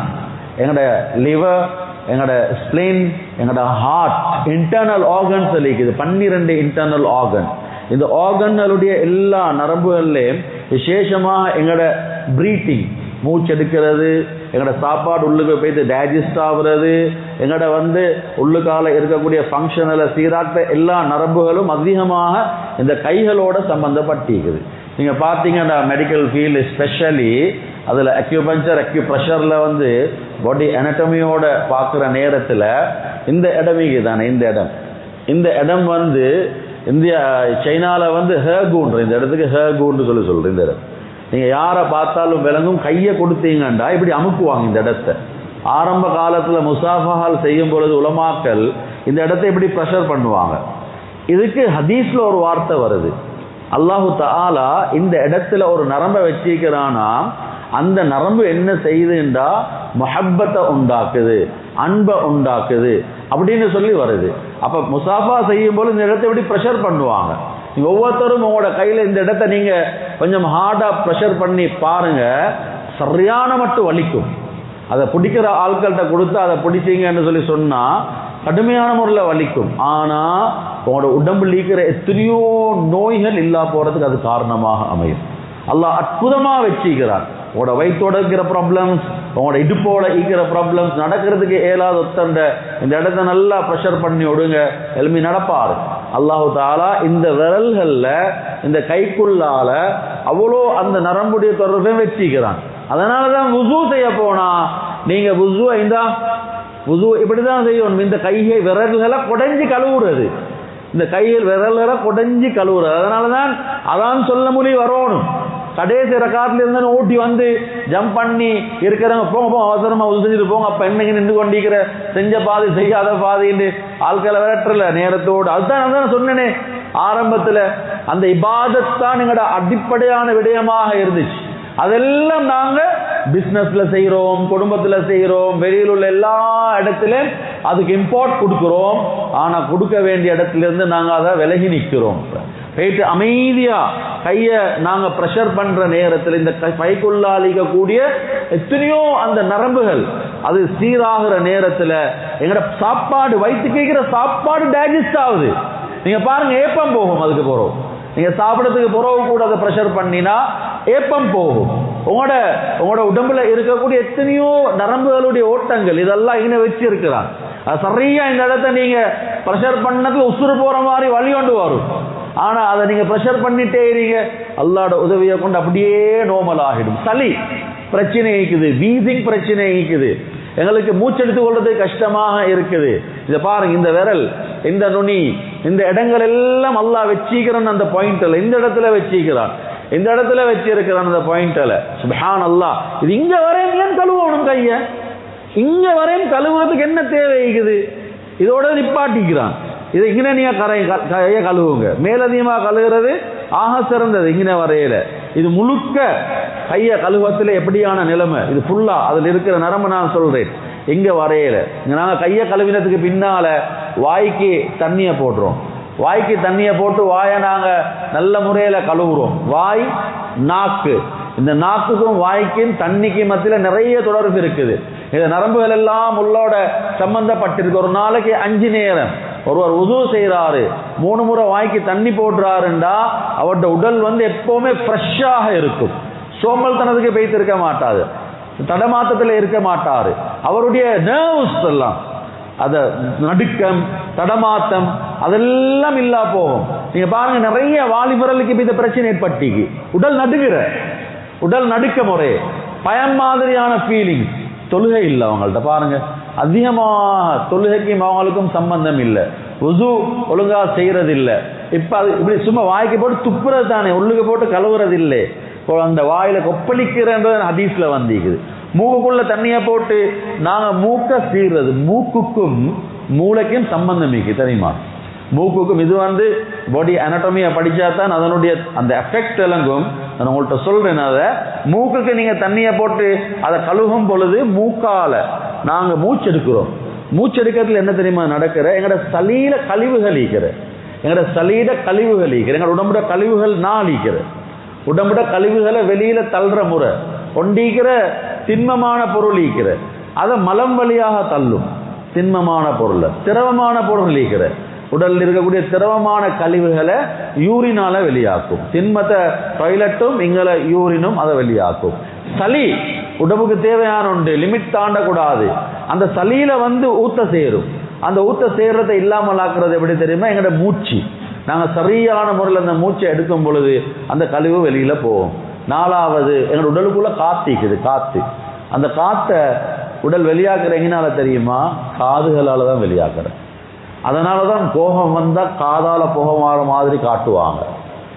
எங்களோட லிவர், எங்களோட ஸ்பிளீன், எங்களோட ஹார்ட், இன்டர்னல் ஆர்கன்ஸ் இருக்குது. 12 இன்டர்னல் ஆர்கன். இந்த ஆர்கன்களுடைய எல்லா நரம்புகள்லையும் விசேஷமாக எங்களோட பிரீத்திங், மூச்செடுக்கிறது, எங்களோட சாப்பாடு உள்ளுக்கு போய்த்து டைஜஸ்ட் ஆகுறது, எங்களோட உள்ளுக்கால இருக்கக்கூடிய ஃபங்க்ஷனில் சீராட்ட எல்லா நரம்புகளும் அதிகமாக இந்த கைகளோட சம்பந்தப்பட்டிருக்குது. நீங்கள் பார்த்தீங்கன்னா மெடிக்கல் ஃபீல்டு ஸ்பெஷலி அதில் அக்யூப்ரெஷரில் பாடி அனட்டமியோட பார்க்குற நேரத்தில் இந்த இடமிக்கு தானே, இந்த இடம் இந்தியா சைனாவில் ஹேகூன்ற, இந்த இடத்துக்கு ஹேகூன்னு சொல்கிறேன். இந்த இடம் நீங்கள் யாரை பார்த்தாலும் விளங்கும். கையை கொடுத்தீங்கண்டா இப்படி அமுக்குவாங்க இந்த இடத்தை. ஆரம்ப காலத்தில் முசாஃபஹால் செய்யும் பொழுது உலமாக்கள் இந்த இடத்தை இப்படி ப்ரெஷர் பண்ணுவாங்க. இதுக்கு ஹதீஸில் ஒரு வார்த்தை வருது, அல்லாஹு தஆலா இந்த இடத்துல ஒரு நரம்பை வச்சிருக்கிறானா, அந்த நரம்பு என்ன செய்யுதுண்டா முஹப்பத்தை உண்டாக்குது, அன்பை உண்டாக்குது அப்படின்னு சொல்லி வருது. அப்போ முசாஃபா செய்யும் போது இந்த இடத்தை இப்படி ப்ரெஷர் பண்ணுவாங்க. நீங்கள் ஒவ்வொருத்தரும் உங்களோட கையில் இந்த இடத்த நீங்கள் கொஞ்சம் ஹார்டாக ப்ரெஷர் பண்ணி பாருங்க, சரியான மட்டும் வலிக்கும். அதை பிடிக்கிற ஆட்கள்கிட்ட கொடுத்து அதை பிடிச்சிங்கன்னு சொல்லி சொன்னால் கடுமையான முறையில் வலிக்கும். ஆனால் உங்களோட உடம்புல இருக்கிற எத்தனையோ நோய்கள் இல்லா போகிறதுக்கு அது காரணமாக அமையும். அல்லாஹ் அற்புதமாக வச்சிக்கிறான். உங்களோட வயிற்றோட இருக்கிற ப்ராப்ளம்ஸ், உங்களோட இடுப்போட இருக்கிற ப்ராப்ளம்ஸ், நடக்கிறதுக்கு ஏலாத ஒத்தண்ட இந்த இடத்த நல்லா ப்ரெஷர் பண்ணி விடுங்க, எலும்பி நடப்பாரு. அல்லாஹு தஆலா இந்த விரல்களில் இந்த கைக்குள்ளால அவ்வளோ அந்த நரம்புடைய தொடர்பை வச்சிக்கிறான். அதனால தான் வுசூ செய்ய போனா நீங்கள் வுசூ இப்படி தான் செய்யணும். இந்த கையை விரல்களை குடைஞ்சி கழுவுறது, இந்த கையில் விரல்களை குடைஞ்சி கழுவுறது. அதனால தான் அதான் சொல்ல மொழி வரணும். கடைசி ரக்காத்துல இருந்து ஓட்டி ஜம்ப் பண்ணி இருக்கிறவங்க போங்க அவசரமா செஞ்சுட்டு போங்க, அப்ப என்னங்க நின்று கொண்டிருக்கிற செஞ்ச பாதி செய்யாத பாதின்னு ஆட்களை விரட்டல நேரத்தோடு. அதுதான் சொன்னேனே ஆரம்பத்துல, அந்த இபாதத் தான் எங்களோட அடிப்படையான விடயமாக இருந்துச்சு. அதெல்லாம் நாங்க பிசினஸ்ல செய்யறோம், குடும்பத்துல செய்யறோம், வெளியில் உள்ள எல்லா இடத்திலும் அதுக்கு இம்பார்ட் கொடுக்கிறோம். ஆனா கொடுக்க வேண்டிய இடத்துல இருந்து நாங்க அதை விலகி நிற்கிறோம். போயிட்டு அமைதியா கையை நாங்க பிரஷர் பண்ற நேரத்தில் இந்த பைக்குள்ளாலிக்க கூடிய எத்தனையோ அந்த நரம்புகள் அது சீராகிற நேரத்தில் எங்கட சாப்பாடு வயிற்று கேட்கிற சாப்பாடு டைஜஸ்ட் ஆகுது. நீங்க பாருங்க, ஏப்பம் போகும். அதுக்கு போறோம் நீங்க சாப்பிடறதுக்கு பிறகு கூட அதை பிரஷர் பண்ணினா ஏப்பம் போகும். உங்களோட உடம்புல இருக்கக்கூடிய எத்தனையோ நரம்புகளுடைய ஓட்டங்கள் இதெல்லாம் இங்க வச்சு இருக்கிறான். அது சரியா இந்த இடத்த நீங்க பிரஷர் பண்ணதுக்கு உசுறு போற மாதிரி வழி கொண்டு வரும். ஆனா அதை நீங்க பிரஷர் பண்ணிட்டே இருங்க, அல்லாஹ்வோட உதவியை கொண்டு அப்படியே நோமல் ஆகிடும். சளி பிரச்சனை இருக்குது, வீசிங் பிரச்சனை இருக்குது, எங்களுக்கு மூச்செடுத்துக் கொள்றது கஷ்டமாக இருக்குது. இதை பாருங்க, இந்த விரல், இந்த நுனி, இந்த இடங்கள் எல்லாம் அல்லாஹ் வச்சிக்கிறான். அந்த பாயிண்ட்ல இந்த இடத்துல வச்சிக்கிறான், இந்த இடத்துல வச்சிருக்கிறான் அந்த பாயிண்ட்ல. சுப்ஹானல்லாஹ். இது இங்க வரையும் ஏன் கழுவணும் கைய? இங்க வரையும் கழுவுறதுக்கு என்ன தேவை இருக்குது? இதோட நிப்பாட்டிக்கிறான். இதை இங்கே நீங்க கைய கழுவுங்க. மேலதிகமா கழுவுறது ஆக சிறந்தது. இங்கே வரையில இது முழுக்க கைய கழுவத்தில் எப்படியான நிலைமை இது ஃபுல்லா அதில் இருக்கிற நரம்பு நான் சொல்றேன். எங்க வரையில நாங்க கைய கழுவினத்துக்கு பின்னால வாய்க்கு தண்ணியை போடுறோம். வாய்க்கு தண்ணியை போட்டு வாயை நாங்க நல்ல முறையில கழுவுறோம். வாய், நாக்கு, இந்த நாக்குக்கும் வாய்க்கும் தண்ணிக்கு மத்தியில நிறைய தொடர்பு இருக்குது. இந்த நரம்புகள் எல்லாம் உள்ளோட சம்பந்தப்பட்டிருக்கு. ஒரு நாளைக்கு 5 நேரம் ஒருவர் உது செய்யறாரு, 3 முறை வாய்க்கு தண்ணி போடுறாருண்டா அவருடைய உடல் எப்பவுமே ஃப்ரெஷ்ஷாக இருக்கும். சோம்பல் தனதுக்கு போய்த்து இருக்க மாட்டாது, தடமாத்தத்தில் இருக்க மாட்டாரு. அவருடைய நர்வ்ஸ் எல்லாம் அத நடுக்கம், தடமாத்தம் அதெல்லாம் இல்லா போகும். நீங்க பாருங்க, நிறைய வாலிபர்களுக்கு இந்த பிரச்சனை ஏற்பட்டிக்கு. உடல் நடுக்க முறை, பயம் மாதிரியான ஃபீலிங். தொழுகை இல்லை அவங்கள்ட்ட. பாருங்க, அதிகமாக தொழுகைக்கும் அவங்களுக்கும் சம்பந்தம் இல்லை. உது ஒழுங்கா செய்யறது இல்லை. இப்ப அது இப்படி சும்மா வாய்க்கு போட்டு துப்புறது தானே, உள்ளுக்கு போட்டு கழுவுறது இல்லை. அந்த வாயில கொப்பளிக்கிறது ஹதீஸ்ல வந்திக்குது. மூக்குக்குள்ள தண்ணிய போட்டு நாங்க மூக்க சீர்றது. மூக்குக்கும் மூளைக்கும் சம்பந்தம் இருக்கு தெரியுமா? மூக்குக்கும் இது பாடி அனாட்டமியை படிச்சா தான் அதனுடைய அந்த எஃபெக்ட் விளங்கும். நான் உங்கள்கிட்ட சொல்றேன். அதை மூக்குக்கு நீங்க தண்ணியை போட்டு அதை கழுவும் பொழுது மூக்கால நாங்க மூச்செடுக்கிறோம். மூச்செடுக்கிறதுல என்ன தெரியுமா நடக்கிற? எங்கட சளீல கழிவுகள் ஈக்கிற, எங்கட உடம்புட கழிவுகள் நாளிக்கிற, உடம்புட கழிவுகளை வெளியில தள்ளுற முறை ஒண்டிக்கிற திண்மமான பொருள் ஈக்கிற, அதை மலம் வழியாக தள்ளும். திண்மமான பொருள், திரவமான பொருள் ஈக்கிற, உடலில் இருக்கக்கூடிய திரவமான கழிவுகளை யூரினால வெளியாக்கும். திண்மத்தை டாய்லெட்டும் இங்கல யூரினும் அதை வெளியாக்கும். சளி உடம்புக்கு தேவையான ஒன்று, லிமிட் தாண்டக்கூடாது. அந்த சளியில ஊத்த சேரும். அந்த ஊத்த சேர்றதை இல்லாமல் ஆக்குறது எப்படி தெரியுமா? எங்களோட மூச்சு. நாங்க சரியான முறையில் அந்த மூச்சை எடுக்கும் பொழுது அந்த கழிவு வெளியில போகும். 4வது, எங்களோட உடலுக்குள்ள காத்திக்குது. காத்து, அந்த காத்தை உடல் வெளியாக்குற எங்கனால தெரியுமா? காதுகளால தான் வெளியாக்குற. அதனாலதான் கோபம் வந்தா காதால புகை மாற மாதிரி காட்டுவாங்க,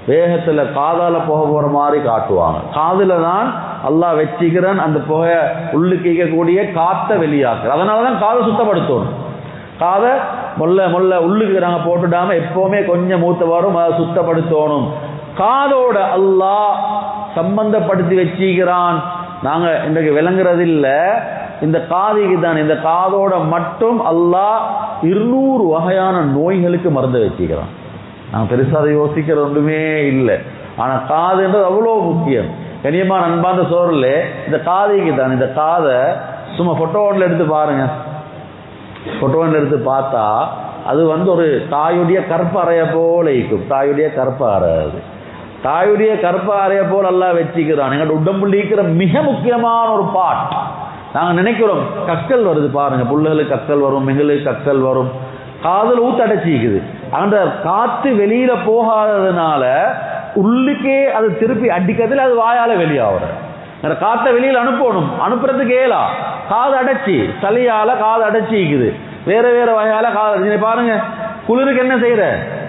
வேகத்துல காதால புகை போற மாதிரி காட்டுவாங்க. காதுல தான் அல்லாஹ் வச்சிக்கிறான் அந்த புகைய உள்ளுக்கு கேட்கக்கூடிய காத்தை வெளியாக்குற. அதனாலதான் காதை சுத்தப்படுத்தணும். காதை மொல்ல உள்ளுக்கு நாங்க போட்டுடாம எப்பவுமே கொஞ்சம் மூத்த வரும், அதை சுத்தப்படுத்தணும். காதோட அல்லாஹ் சம்பந்தப்படுத்தி வச்சிக்கிறான். நாங்க இன்றைக்கு விளங்குறது இல்ல. இந்த காதுக்கு தான், இந்த காதோட மட்டும் அல்லாஹ் 200 வகையான நோய்களுக்கு மருந்து வச்சிக்கிறான். நாங்க பெருசா அதை யோசிக்கிற ஒன்றுமே இல்லை. ஆனா காதுன்றது அவ்வளவு முக்கியம். கனியமான அன்பார்ந்த சோர்ல இந்த காதுக்கு தான். இந்த காதை சும்மா போட்டோல எடுத்து பாருங்க. போட்டோல எடுத்து பார்த்தா அது ஒரு தாயுடைய கற்ப அறைய போல இருக்கும். தாயுடைய கற்ப அறை, அது தாயுடைய கற்ப அறைய போல எல்லாம் வச்சுக்கிறான். எங்களோட உடம்புல இருக்கிற மிக முக்கியமான ஒரு பாட். நாங்க நினைக்கிறோம் கற்கள் வருது பாருங்க, புள்ளைகளுக்கு கற்கள் வரும், எங்களுக்கு கற்கள் வரும். காதல் ஊத்தடைச்சிக்குது. அந்த காத்து வெளியில போகாததுனால உள்ளுக்கே அது திருப்பி அடிக்கிறதுல அது வாயால வெளியாகிற. காத்த வெளியில அனுப்பணும், அனுப்புறதுக்கு ஏலா காது அடைச்சி, சளியால காது அடைச்சிக்குது. வேற வேற வகையால காது. பாருங்க, குளிருக்கு என்ன செய்யற?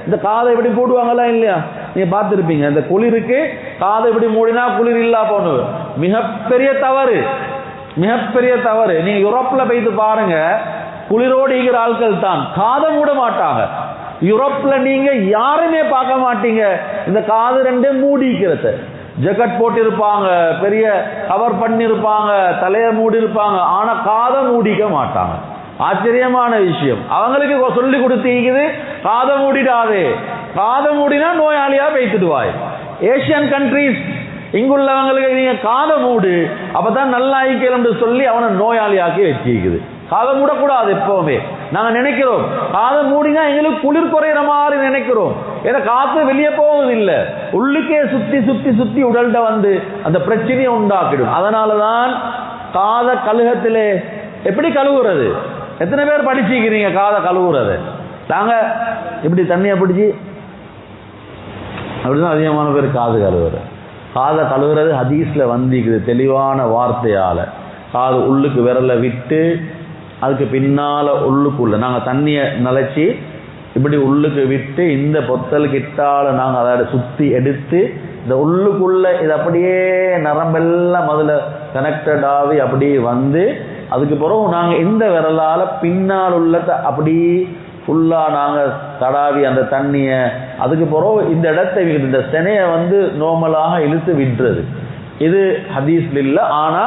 இந்த காதை இப்படி போடுவாங்களா இல்லையா? நீங்க பார்த்துருப்பீங்க. இந்த குளிருக்கு காதை இப்படி மூடினா குளிர் இல்லா போனது மிகப்பெரிய தவறு, மிகப்பெரிய தவறு. நீங்க யூரோப்ல போயிட்டு பாருங்க, குளிரோடு இருக்கிற ஆட்கள் தான் காதை மூட மாட்டாங்க. யூரோப்ல நீங்க யாருமே பார்க்க மாட்டீங்க இந்த காது 2 மூடிக்கிறது. ஜக்கெட் போட்டு இருப்பாங்க, பெரிய கவர் பண்ணிருப்பாங்க, தலைய மூடி இருப்பாங்க, ஆனா காதை மூடிக்க மாட்டாங்க. ஆச்சரியமான விஷயம். அவங்களுக்கு சொல்லி கொடுத்தீங்குது, காதை மூடிடாதே, காதை மூடினா நோயாளியா பேத்துடுவாய். ஏசியன் கண்ட்ரீஸ் இங்குள்ளவங்களுக்கு நீங்க காதை மூடு அப்பதான் நல்லா ஆயிக்கலன்னு சொல்லி அவனை நோயாளியாக்கி வச்சிருக்குது. காதை மூடக்கூடாது. எப்பவுமே நாங்க நினைக்கிறோம் காதை மூடினா எங்களுக்கு குளிர் குறையிற மாதிரி நினைக்கிறோம். ஏன்னா காத்து வெளியே போவது இல்லை, உள்ளுக்கே சுத்தி சுத்தி சுத்தி உடல்கிட்ட வந்து அந்த பிரச்சனையை உண்டாக்கிடும். அதனாலதான் காதை கழுகத்திலே எப்படி கழுவுறது? எத்தனை பேர் படிச்சிருக்கிறீங்க காதை கழுவுறது? நாங்க இப்படி தண்ணியை பிடிச்சி அப்படிதான் அதிகமான பேர் காது கழுவுறது. காதை கழுவுறது ஹதீஸ்ல வந்திக்குது தெளிவான வார்த்தையால. காது உள்ளுக்கு விரல விட்டு அதுக்கு பின்னால உள்ளுக்குள்ள நாங்க தண்ணியை நினைச்சி இப்படி உள்ளுக்கு விட்டு இந்த பொத்தல் கிட்டால நாங்க அதை சுத்தி எடுத்து இந்த உள்ளுக்குள்ள இது அப்படியே நரம்பெல்லாம் முதல்ல கனெக்டட் ஆகி அப்படியே வந்து அதுக்கு பிறகு நாங்க இந்த விரலால பின்னால் உள்ளத அப்படி ஃபுல்லா நாங்க தடாவி அந்த தண்ணிய அதுக்கு பிறகு இந்த இடத்தை இந்த செனையை வந்து நார்மலாக இழுத்து விடுறது. இது ஹதீஸ்ல இல்ல, ஆனா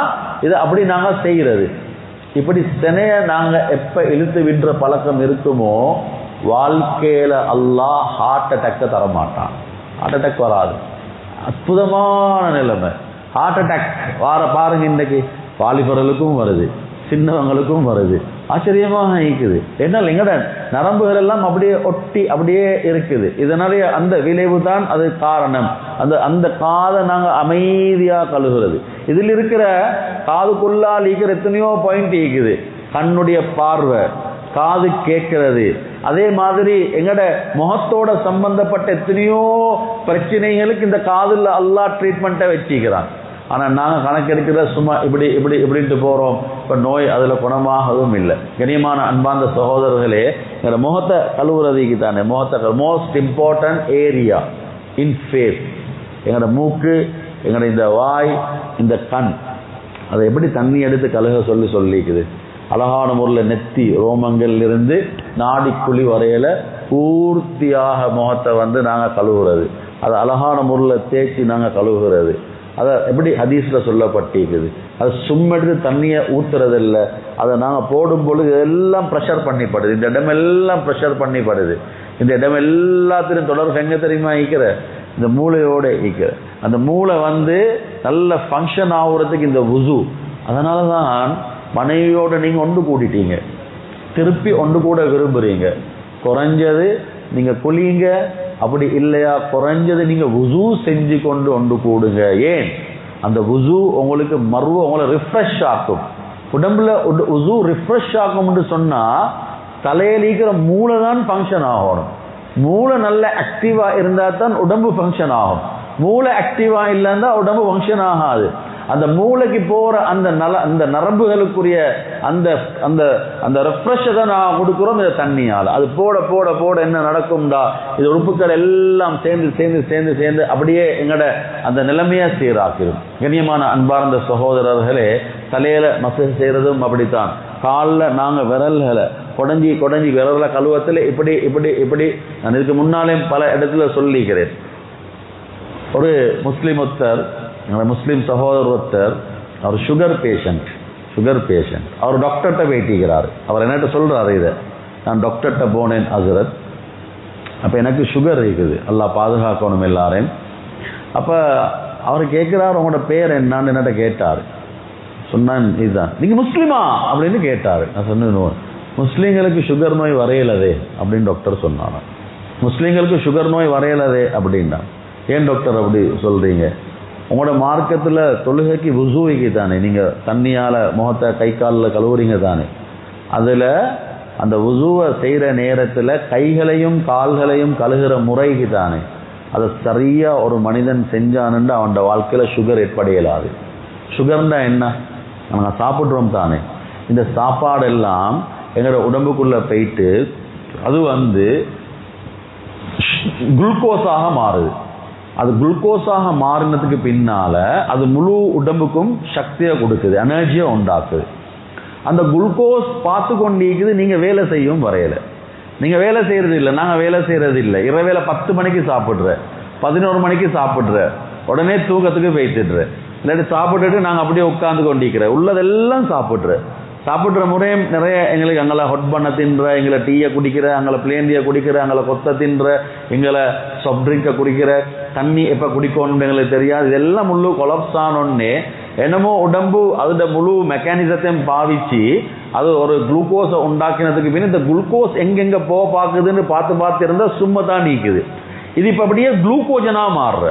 இது அப்படி நாங்க செய்யறது. இப்படி செனைய நாங்க எப்ப இழுத்து விடுற பழக்கம் இருக்குமோ வாழ்க்கையில அல்லாஹ் ஹார்ட் அட்டாக்க தரமாட்டான். ஹார்ட் அட்டாக் வராது. அற்புதமான நிலைமை. ஹார்ட் அட்டாக் வார பாருங்க, இன்னைக்கு வாலிபர்களுக்கும் வருது, சின்னவங்களுக்கும் வருது. ஆச்சரியமாக இருக்குது. என்ன எங்கட நரம்புகள் எல்லாம் அப்படியே ஒட்டி அப்படியே இருக்குது. இதனாலே அந்த விளைவு தான் அது காரணம். அந்த காதை நாங்க அமைதியா கழுகுறது. இதில் இருக்கிற காதுக்குள்ளால் இருக்கிற எத்தனையோ பாயிண்ட் இருக்குது. கண்ணுடைய பார்வை, காது கேட்கிறது, அதே மாதிரி எங்கட முகத்தோட சம்பந்தப்பட்ட எத்தனையோ பிரச்சனைகளுக்கு இந்த காதுல அல்லாஹ் ட்ரீட்மெண்ட்டை வச்சிக்கிறான். ஆனா நாங்க கணக்கெடுக்கிற சும்மா இப்படி இப்படி இப்படின்ட்டு போறோம். இப்ப நோய் அதுல குணமாகவும் இல்லை. கண்ணியமான அன்பார்ந்த சகோதரர்களே, எங்களோட முகத்தை கழுவுறதுக்கு தானே முகத்தை most important area in face. எங்களோட மூக்கு, எங்களோட இந்த வாய், இந்த கண், அதை எப்படி தண்ணி எடுத்து கழுக சொல்லிக்குது. அழகான முறையில் நெத்தி ரோமங்கள் இருந்து நாடிக்குழி வரையில பூர்த்தியாக முகத்தை வந்து நாங்க கழுவுறது. அதை அழகான முறையில் தேய்ச்சி நாங்க கழுவுகிறது. அதை எப்படி ஹதீஸ்ல சொல்லப்பட்டிருக்குது. அது சும்மா எடுத்து தண்ணியை ஊத்துறதில்ல. அதை நாங்கள் போடும் பொழுது எல்லாம் ப்ரெஷர் பண்ணிப்படுது. இந்த இடம் எல்லாம் ப்ரெஷர் பண்ணிப்படுது. இந்த இடம் எல்லாத்திலும் தொடர்பு எங்க தெரியுமா ஈக்கிற? இந்த மூளையோட ஈக்கிற. அந்த மூளை வந்து நல்ல ஃபங்க்ஷன் ஆகுறதுக்கு இந்த வுசு. அதனால தான் மனைவியோட நீங்க ஒன்று கூட்டிட்டீங்க, திருப்பி ஒன்று கூட விரும்புறீங்க. குறைஞ்சது நீங்க குளிங்க, அப்படி இல்லையா குறைஞ்சது நீங்க வுசு செஞ்சு கொண்டு ஒன்று கூடுங்க. ஏன்? அந்த வுசு உங்களுக்கு உங்களை ரிஃப்ரெஷ் ஆக்கும். உடம்புல வுசு ரிஃப்ரெஷ் ஆகும்னு சொன்னா தலையில இருக்கிற மூளை தான் ஃபங்க்ஷன் ஆகணும். மூளை நல்ல ஆக்டிவா இருந்தா தான் உடம்பு ஃபங்க்ஷன் ஆகும். மூளை ஆக்டிவா இல்லைன்னா உடம்பு ஃபங்க்ஷன் ஆகாது. அந்த மூளைக்கு போற அந்த நரம்புகளுக்குரிய அந்த அந்த அந்த ரெஃப்ரெஷை தான் நான் கொடுக்குறோம் இந்த தண்ணியால். அது போட போட போட என்ன நடக்கும்டா, இது உறுப்புகள் எல்லாம் சேர்ந்து சேர்ந்து சேர்ந்து சேர்ந்து அப்படியே எங்கட அந்த நிலைமையை சீராக்கிடும். கண்ணியமான அன்பார்ந்த சகோதரர்களே, தலையில மசேஜ் செய்யறதும் அப்படித்தான். காலில் நாங்க விரல்களை கொடைஞ்சி கொடைஞ்சி விரல கழுவத்தில் இப்படி இப்படி இப்படி நான் இதுக்கு முன்னாலே பல இடத்துல சொல்லிக்கிறேன். ஒரு முஸ்லிம் ஒருத்தர், முஸ்லிம் சகோதரர் ஒருத்தர், அவர் சுகர் பேஷண்ட். அவர் டாக்டர்கிட்ட போயிட்டிருக்கிறார். அவர் என்னட்ட சொல்றாரு, இதை நான் டாக்டர்கிட்ட போனேன் ஹசரத், அப்ப எனக்கு சுகர் இருக்குது, அல்லாஹ் பாதுகாக்கணும் எல்லாரையும். அப்ப அவர் கேட்கிறார், உங்களோட பேர் என்னன்னு என்னட்ட கேட்டார். சொன்னான், இதுதான். நீங்க முஸ்லிமா அப்படின்னு கேட்டாரு. நான் சொன்னேன், முஸ்லீம்களுக்கு சுகர் நோய் வரையலதே அப்படின்னு டாக்டர் சொன்னாங்க. முஸ்லீம்களுக்கு சுகர் நோய் வரையலதே அப்படின்னா. ஏன் டாக்டர் அப்படி சொல்றீங்க? உங்களோட மார்க்கத்தில் தொழுகைக்கு வுசூக்கு தானே நீங்க தண்ணியால முகத்தை கை காலில் கழுவுறீங்க தானே. அதுல அந்த வுசூவை செய்யற நேரத்தில் கைகளையும் கால்களையும் கழுகுற முறைக்கு தானே. அதை சரியா ஒரு மனிதன் செஞ்சானுன்னு அவன் வாழ்க்கையில சுகர் ஏற்படையலாது. சுகர்னா என்ன? நாங்கள் சாப்பிட்றோம் தானே. இந்த சாப்பாடெல்லாம் எங்களோட உடம்புக்குள்ள போயிட்டு அது வந்து குளுக்கோஸாக மாறுது. அது குளுக்கோஸாக மாறினதுக்கு பின்னால அது முழு உடம்புக்கும் சக்தியை கொடுக்குது, எனர்ஜியை உண்டாக்குது. அந்த குளுக்கோஸ் பார்த்து கொண்டிருக்குது. நீங்க வேலை செய்யும் வரையில நீங்க வேலை செய்யறது இல்லை, நாங்க வேலை செய்யறது இல்லை. இரவேளை 10 மணிக்கு சாப்பிடுற, 11 மணிக்கு சாப்பிடுற, உடனே தூக்கத்துக்கு போய்த்துடுற, இல்லாட்டி சாப்பிட்டுட்டு நாங்க அப்படியே உட்கார்ந்து கொண்டிருக்கிற, உள்ளதெல்லாம் சாப்பிடுற. சாப்பிட்ற முறையும் நிறைய எங்களுக்கு அங்கே ஹொட் பண்ண தின்ற, எங்களை டீயை குடிக்கிற, அங்கே பிளேண்டியை குடிக்கிற, அங்கே கொத்த தின்ற, எங்களை சாஃப்ட் ட்ரிங்கை குடிக்கிற, தண்ணி எப்போ குடிக்கணும்னு எங்களுக்கு தெரியாது. இதெல்லாம் முழு கொலாப்ஸ் ஆனோடனே என்னமோ உடம்பு அதோட முழு மெக்கானிசத்தையும் பாவிச்சு அது ஒரு குளுக்கோஸை உண்டாக்கினதுக்கு பின் இந்த குளுக்கோஸ் எங்கெங்கே போக பார்க்குதுன்னு பார்த்து இருந்தால் சும்மா தான் நீக்குது. இது இப்போ அப்படியே குளுக்கோஜனாக மாறுற.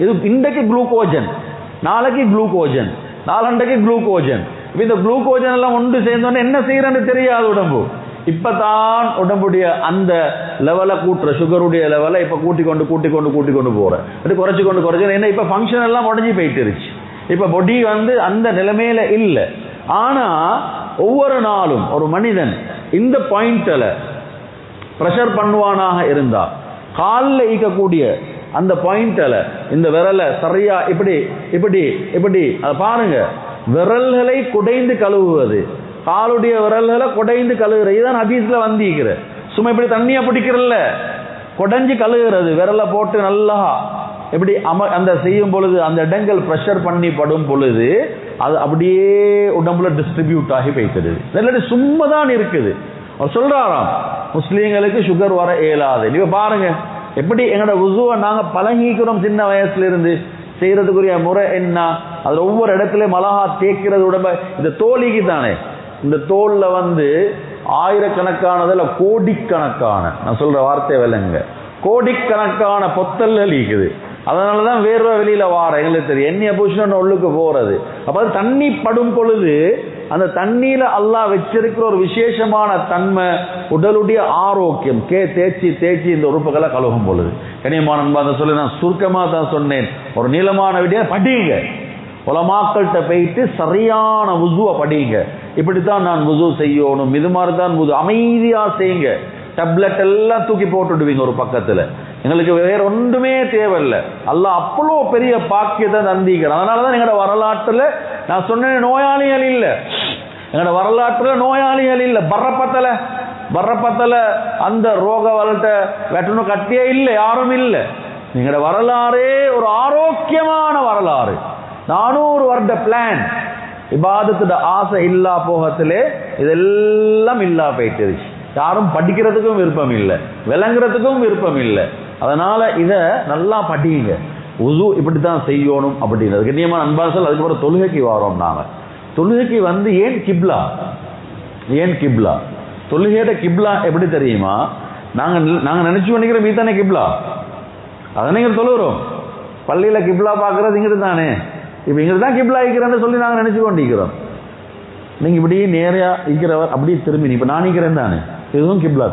இது இன்றைக்கு குளுக்கோஜன், நாளைக்கு குளுக்கோஜன், நாளண்டைக்கு குளுக்கோஜன். இப்போ இந்த குளுக்கோஜன் எல்லாம் ஒன்று சேர்ந்தோன்னே என்ன செய்யறன்னு தெரியாது உடம்பு. இப்பதான் உடம்புடைய அந்த லெவலை கூட்டுற, சுகருடைய லெவலை இப்ப கூட்டி கொண்டு போற, அது குறைச்சு என்ன இப்ப ஃபங்க்ஷன் எல்லாம் உடஞ்சி போயிட்டுருச்சு. இப்ப பொடி அந்த நிலைமையில இல்லை. ஆனா ஒவ்வொரு நாளும் ஒரு மனிதன் இந்த பாயிண்ட்ல பிரஷர் பண்ணுவானாக இருந்தா, காலில் ஈக்கக்கூடிய அந்த பாயிண்ட்ல இந்த விரலை சரியா இப்படி இப்படி இப்படி அதை பாருங்க, விரல்களை குடைந்து கழுவுவது, காலுடைய விரல்களை குடைந்து கழுவுறது, இதுதான் ஹதீஸ்ல வந்திருக்கிற. சும்மா இப்படி தண்ணியா பிடிக்கிறல்ல, குடைஞ்சு கழுவுறது, விரலை போட்டு நல்லா இப்படி அந்த செய்யும் பொழுது அந்த இடங்கள் பிரஷர் பண்ணி படும் பொழுது அது அப்படியே உடம்புல டிஸ்ட்ரிபியூட் ஆகி போய்க்கிறது. இல்லாட்டி சும்மா தான் இருக்குது. அவர் சொல்றாராம், முஸ்லீம்களுக்கு சுகர் வர இயலாது. நீங்க பாருங்க எப்படி எங்களோட வுசுவை நாங்க பழகிக்கிறோம். சின்ன வயசுல இருந்து செய்யறதுக்குரிய முறை என்ன, அதுல ஒவ்வொரு இடத்துல மலஹா தேய்க்கிறது உடம்ப. இந்த தோலிக்கு தானே, இந்த தோல்ல ஆயிரக்கணக்கானதுல கோடிக்கணக்கான, நான் சொல்ற வார்த்தை விலங்க, கோடிக்கணக்கான பொத்தல்கள் இருக்குது. அதனாலதான் வேர்வை வெளியில வார எங்களுக்கு தெரியும், எண்ணெய பூஷணம் உள்ளுக்கு போறது. அப்ப அது தண்ணி படும் பொழுது அந்த தண்ணீர அல்லாஹ் வச்சிருக்கிற ஒரு விசேஷமான தன்மை, உடலுடைய ஆரோக்கியம் தேய்ச்சி இந்த உறுப்புகளை கழுகும் பொழுது. கனியமான சொல்லி நான் சுருக்கமா தான் சொன்னேன். ஒரு நீளமான விடிய படிங்க, உலமாக்கள்கிட்ட போயிட்டு சரியான வுசுவை படிங்க. இப்படித்தான் நான் வுசு செய்யணும், இது மாதிரி தான் வுசு, அமைதியா செய்யுங்க. டேப்லெட் எல்லாம் தூக்கி போட்டுடுவீங்க ஒரு பக்கத்துல. எங்களுக்கு வேற ஒன்றுமே தேவையில்லை. அல்லாஹ் அவ்வளோ பெரிய பாக்கியத்தை தந்திக்கிறான். அதனாலதான் எங்களோட வரலாற்றுல நான் சொன்னேன், நோயாளிகள் இல்லை. எங்களோட வரலாற்றுல நோயாளிகள் இல்லை. பர்றப்பத்தல அந்த ரோக வளர்த்த வெட்டணும் கட்டியே இல்லை, யாரும் இல்லை. எங்களோட வரலாறே ஒரு ஆரோக்கியமான வரலாறு. 400 வருட பிளான், இபாதத்துட ஆசை இல்லா போகத்திலே இதெல்லாம் இல்லா போயிட்டுருச்சு. யாரும் படிக்கிறதுக்கும் விருப்பம் இல்லை, விளங்குறதுக்கும் விருப்பம் இல்லை. அதனால இத நல்லா படிங்க. உது இப்படித்தான் செய்யணும் அப்படின்றது கண்ணியமான அன்பாசல். அதுக்கப்புறம் தொழுகைக்கு வரோம். நாங்க தொழுகைக்கு ஏன் கிப்லா, தொழுகையோட கிப்லா எப்படி தெரியுமா? நாங்க நினைச்சு பண்ணிக்கிறோம் மீதானே கிப்லா, அதனை இங்க தொழுகிறோம். பள்ளியில கிப்லா பாக்குறது இங்கிட்டு தானே, இப்ப இங்கிட்டு தான் கிப்லா இருக்கிறேன்னு சொல்லி நாங்க நினைச்சு கொண்டிருக்கிறோம். நீங்க இப்படி நேரையா இருக்கிறவர் அப்படியே திரும்பி, இப்ப நான் நிற்கிறேன் தானே, இதுவும் கிப்லா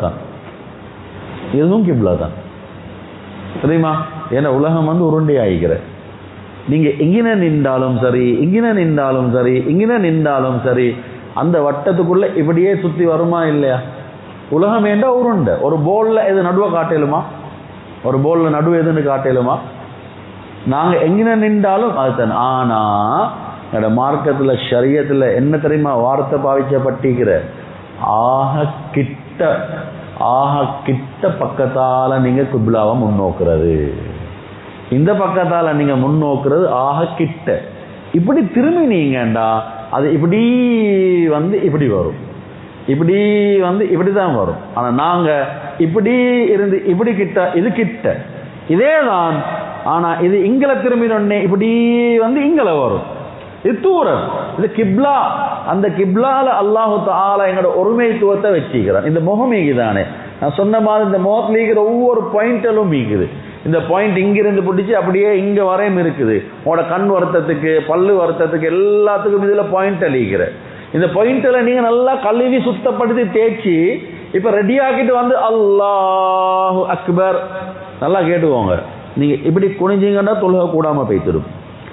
தான், தெரியுமா? ஏன்னா உலகம் உருண்டை ஆகிக்கிற. நீங்க எங்கின நின்றாலும் சரி, இங்கின நின்றாலும் சரி, அந்த வட்டத்துக்குள்ள இப்படியே சுத்தி வருமா இல்லையா? உலகம் ஏண்டா உருண்டை. ஒரு போல்ல எது நடுவை காட்டலுமா? ஒரு போல்ல நடுவு எதுன்னு காட்டலுமா? நாங்க எங்கின நின்றாலும் அதுதான். ஆனா என்னோட மார்க்கத்துல ஷரியத்துல என்ன தெரியுமா வார்த்தை பாவிக்கப்பட்டிருக்கிற? ஆக கிட்ட பக்கத்தால நீங்க கிப்லாவை முன்னோக்குறது, இந்த பக்கத்தால நீங்க முன்னோக்குறது ஆக கிட்ட. இப்படி திரும்பினீங்கண்டா அது இப்படி இப்படி வரும், இப்படி இப்படிதான் வரும். ஆனா நாங்க இப்படி இருந்து இப்படி கிட்ட, இது கிட்ட இதேதான். ஆனா இது இங்கல திரும்பினோடனே இப்படி இங்கல வரும், இது தூரம். இது கிப்லா. அந்த கிப்லால அல்லாஹு தஆலா எங்களோட ஒருமைத்துவத்தை வச்சுக்கிறான். இந்த முகம் ஈகுதானே, நான் சொன்ன மாதிரி இந்த முகத்துல இருக்கிற ஒவ்வொரு பாயிண்டலும் ஈகுது. இந்த பாயிண்ட் இங்கிருந்து பிடிச்சி அப்படியே இங்க வரையும் இருக்குது. உங்களோட கண் வருத்தத்துக்கு, பல்லு வருத்தத்துக்கு, எல்லாத்துக்கும் இதுல பாயிண்ட் அழிக்கிற. இந்த பாயிண்ட்ல நீங்க நல்லா கழுவி சுத்தப்படுத்தி தேய்ச்சி இப்ப ரெடி ஆக்கிட்டு அல்லாஹு அக்பர் நல்லா கேட்டுக்கோங்க. நீங்க இப்படி குனிஞ்சீங்கன்னா தொழுகை கூடாம போய்த்திடும்,